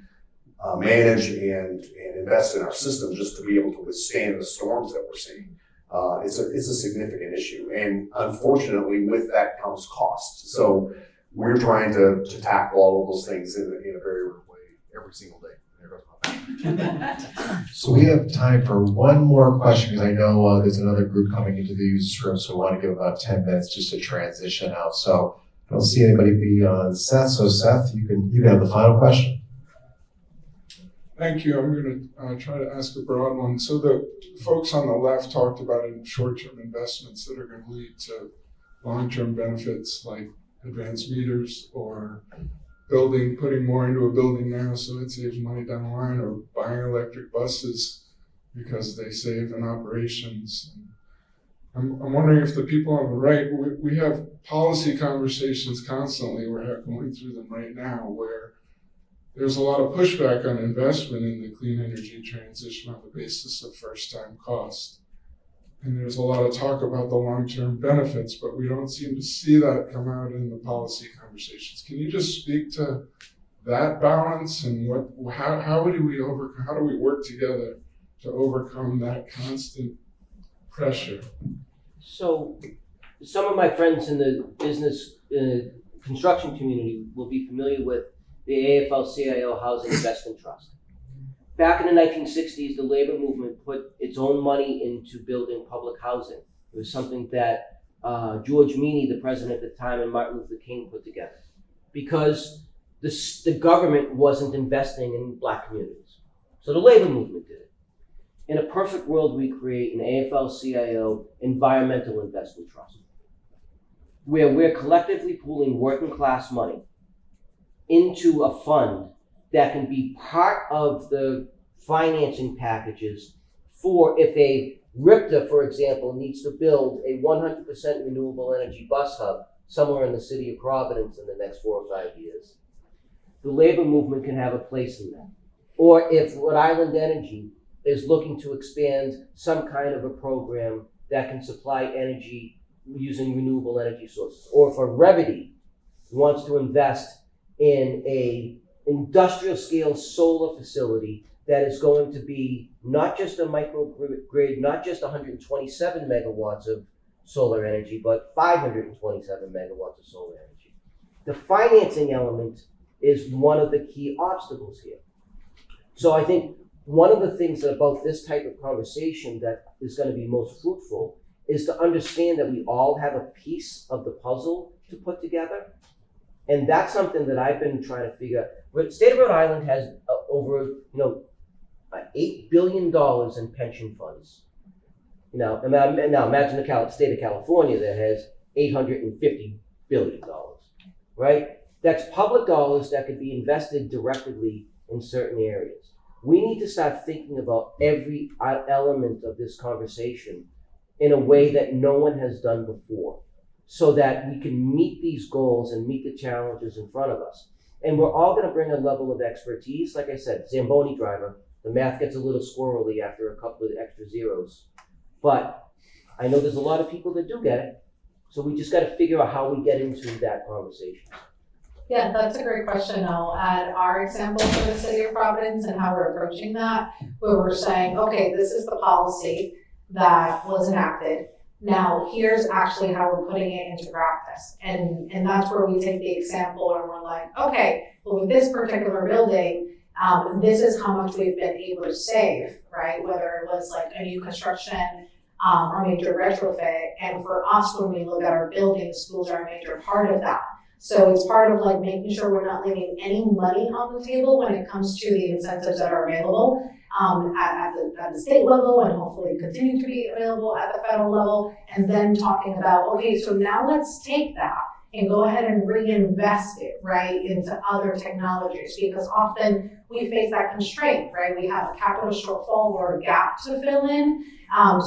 manage and invest in our system just to be able to withstand the storms that we're seeing. It's a significant issue, and unfortunately, with that comes cost. So we're trying to tackle all of those things in a very real way every single day. There goes my So we have time for one more question, because I know there's another group coming into the users room, so we want to give about 10 minutes just to transition out. So I don't see anybody beyond Seth. So Seth, you can have the final question. Thank you. I'm going to try to ask a broad one. So the folks on the left talked about short-term investments that are going to lead to long-term benefits like advanced meters or putting more into a building now so it saves money down the line, or buying electric buses because they save in operations. I'm wondering if the people on the right, we have policy conversations constantly. We're going through them right now where there's a lot of pushback on investment in the clean energy transition on the basis of first-time cost. And there's a lot of talk about the long-term benefits, but we don't seem to see that come out in the policy conversations. Can you just speak to that balance and how do we work together to overcome that constant pressure? So some of my friends in the business construction community will be familiar with the AFL-CIO Housing Investment Trust. Back in the 1960s, the labor movement put its own money into building public housing. It was something that George Meany, the president at the time, and Martin Luther King put together, because the government wasn't investing in Black communities. So the labor movement did it. In a perfect world, we create an AFL-CIO Environmental Investment Trust, where we're collectively pooling working class money into a fund that can be part of the financing packages for if a RIPTA, for example, needs to build a 100% renewable energy bus hub somewhere in the city of Providence in the next 4 or 5 years. The labor movement can have a place in that. Or if Rhode Island Energy is looking to expand some kind of a program that can supply energy using renewable energy sources. Or if a Revity wants to invest in a industrial scale solar facility that is going to be not just a microgrid, not just 127 megawatts of solar energy, but 527 megawatts of solar energy. The financing element is one of the key obstacles here. So I think one of the things about this type of conversation that is going to be most fruitful is to understand that we all have a piece of the puzzle to put together. And that's something that I've been trying to figure out. The state of Rhode Island has over, $8 billion in pension funds. Now imagine the state of California that has $850 billion, right? That's public dollars that could be invested directly in certain areas. We need to start thinking about every element of this conversation in a way that no one has done before, so that we can meet these goals and meet the challenges in front of us. And we're all gonna bring a level of expertise. Like I said, Zamboni driver, the math gets a little squirrely after a couple of extra zeros. But I know there's a lot of people that do get it, so we just gotta figure out how we get into that conversation. Yeah, that's a great question. I'll add our example for the city of Providence and how we're approaching that, where we're saying, okay, this is the policy that was enacted. Now, here's actually how we're putting it into practice. And that's where we take the example and we're like, okay, well, with this particular building, this is how much we've been able to save, right? Whether it was like a new construction or major retrofit. And for us, when we look at our buildings, schools are a major part of that. So it's part of like making sure we're not leaving any money on the table when it comes to the incentives that are available at the state level and hopefully continue to be available at the federal level. And then talking about, okay, so now let's take that and go ahead and reinvest it, right, into other technologies, because often we face that constraint, right? We have a capital shortfall or a gap to fill in.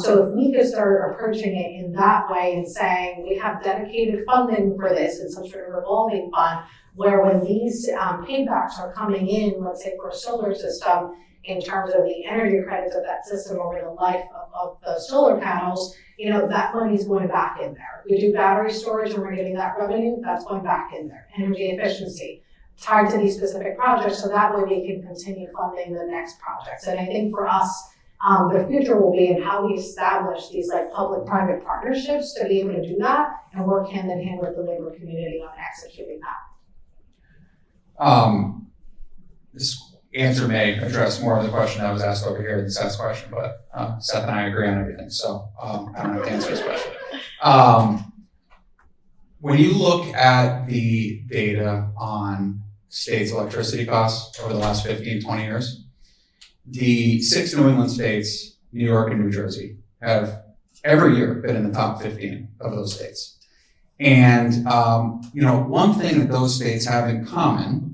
So if we could start approaching it in that way and saying we have dedicated funding for this in some sort of revolving fund, where when these paybacks are coming in, let's say for a solar system, in terms of the energy credits of that system over the life of the solar panels, you know, that money's going back in there. We do battery storage and we're getting that revenue, that's going back in there. Energy efficiency tied to these specific projects, so that way we can continue funding the next projects. And I think for us, the future will be in how we establish these like public-private partnerships to be able to do that and work hand in hand with the labor community on executing that. This answer may address more of the question that was asked over here than Seth's question, but Seth and I agree on everything, so I don't have to answer his question. When you look at the data on states' electricity costs over the last 15, 20 years, the 6 New England states, New York and New Jersey, have every year been in the top 15 of those states. And you know, one thing that those states have in common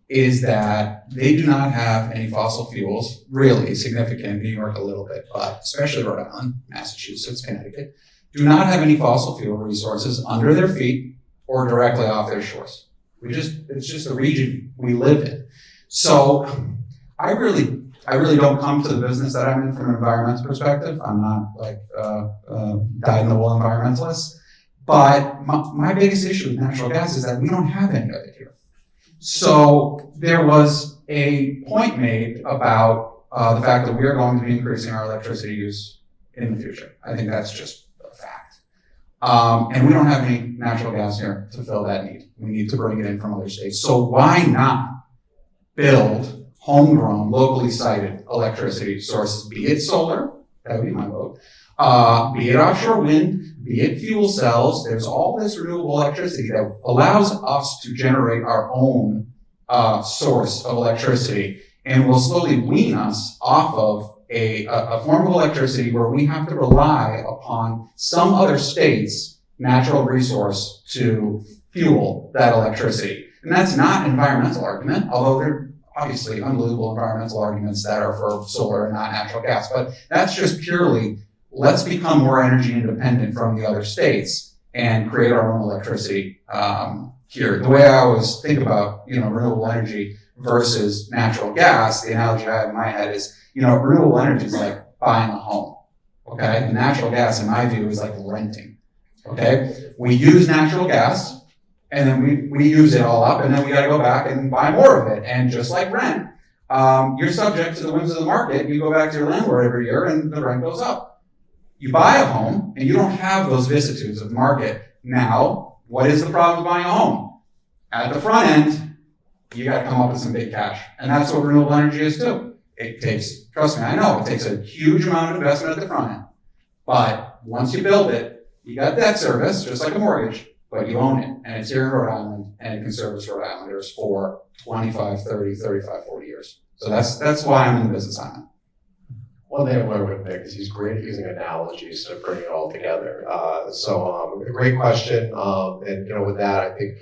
is that they do not have any fossil fuels, really significant, New York a little bit, but especially Rhode Island, Massachusetts, Connecticut, do not have any fossil fuel resources under their feet or directly off their shores. It's just the region we live in. So I really don't come to the business that I'm in from an environmental perspective. I'm not like dyed-in-the-wool environmentalist. But my biggest issue with natural gas is that we don't have any of it here. So there was a point made about the fact that we are going to be increasing our electricity use in the future. I think that's just a fact. And we don't have any natural gas here to fill that need. We need to bring it in from other states. So why not build homegrown, locally sited electricity sources, be it solar, that would be my vote, be it offshore wind, be it fuel cells. There's all this renewable electricity that allows us to generate our own source of electricity and will slowly wean us off of a form of electricity where we have to rely upon some other state's natural resource to fuel that electricity. And that's not an environmental argument, although there are obviously unbelievable environmental arguments that are for solar and not natural gas. But that's just purely, let's become more energy independent from the other states and create our own electricity here. The way I always think about, renewable energy versus natural gas, the analogy I have in my head is, renewable energy is like buying a home, okay? And natural gas, in my view, is like renting, okay? We use natural gas, and then we use it all up, and then we gotta go back and buy more of it. And just like rent, you're subject to the whims of the market. You go back to your landlord every year, and the rent goes up. You buy a home, and you don't have those vicissitudes of market. Now, what is the problem with buying a home? At the front end, you gotta come up with some big cash. And that's what renewable energy is too. It takes, trust me, I know, it takes a huge amount of investment at the front end. But once you build it, you got debt service, just like a mortgage, but you own it. And it's here in Rhode Island, and it can service Rhode Islanders for 25, 30, 35, 40 years. So that's why I'm in the business I'm in. one thing I learned with Nick is he's great at using analogies to bring it all together. So a great question. And with that, I think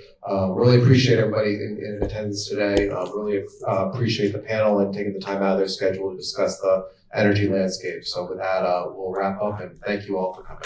really appreciate everybody in attendance today. Really appreciate the panel and taking the time out of their schedule to discuss the energy landscape. So with that, we'll wrap up and thank you all for coming.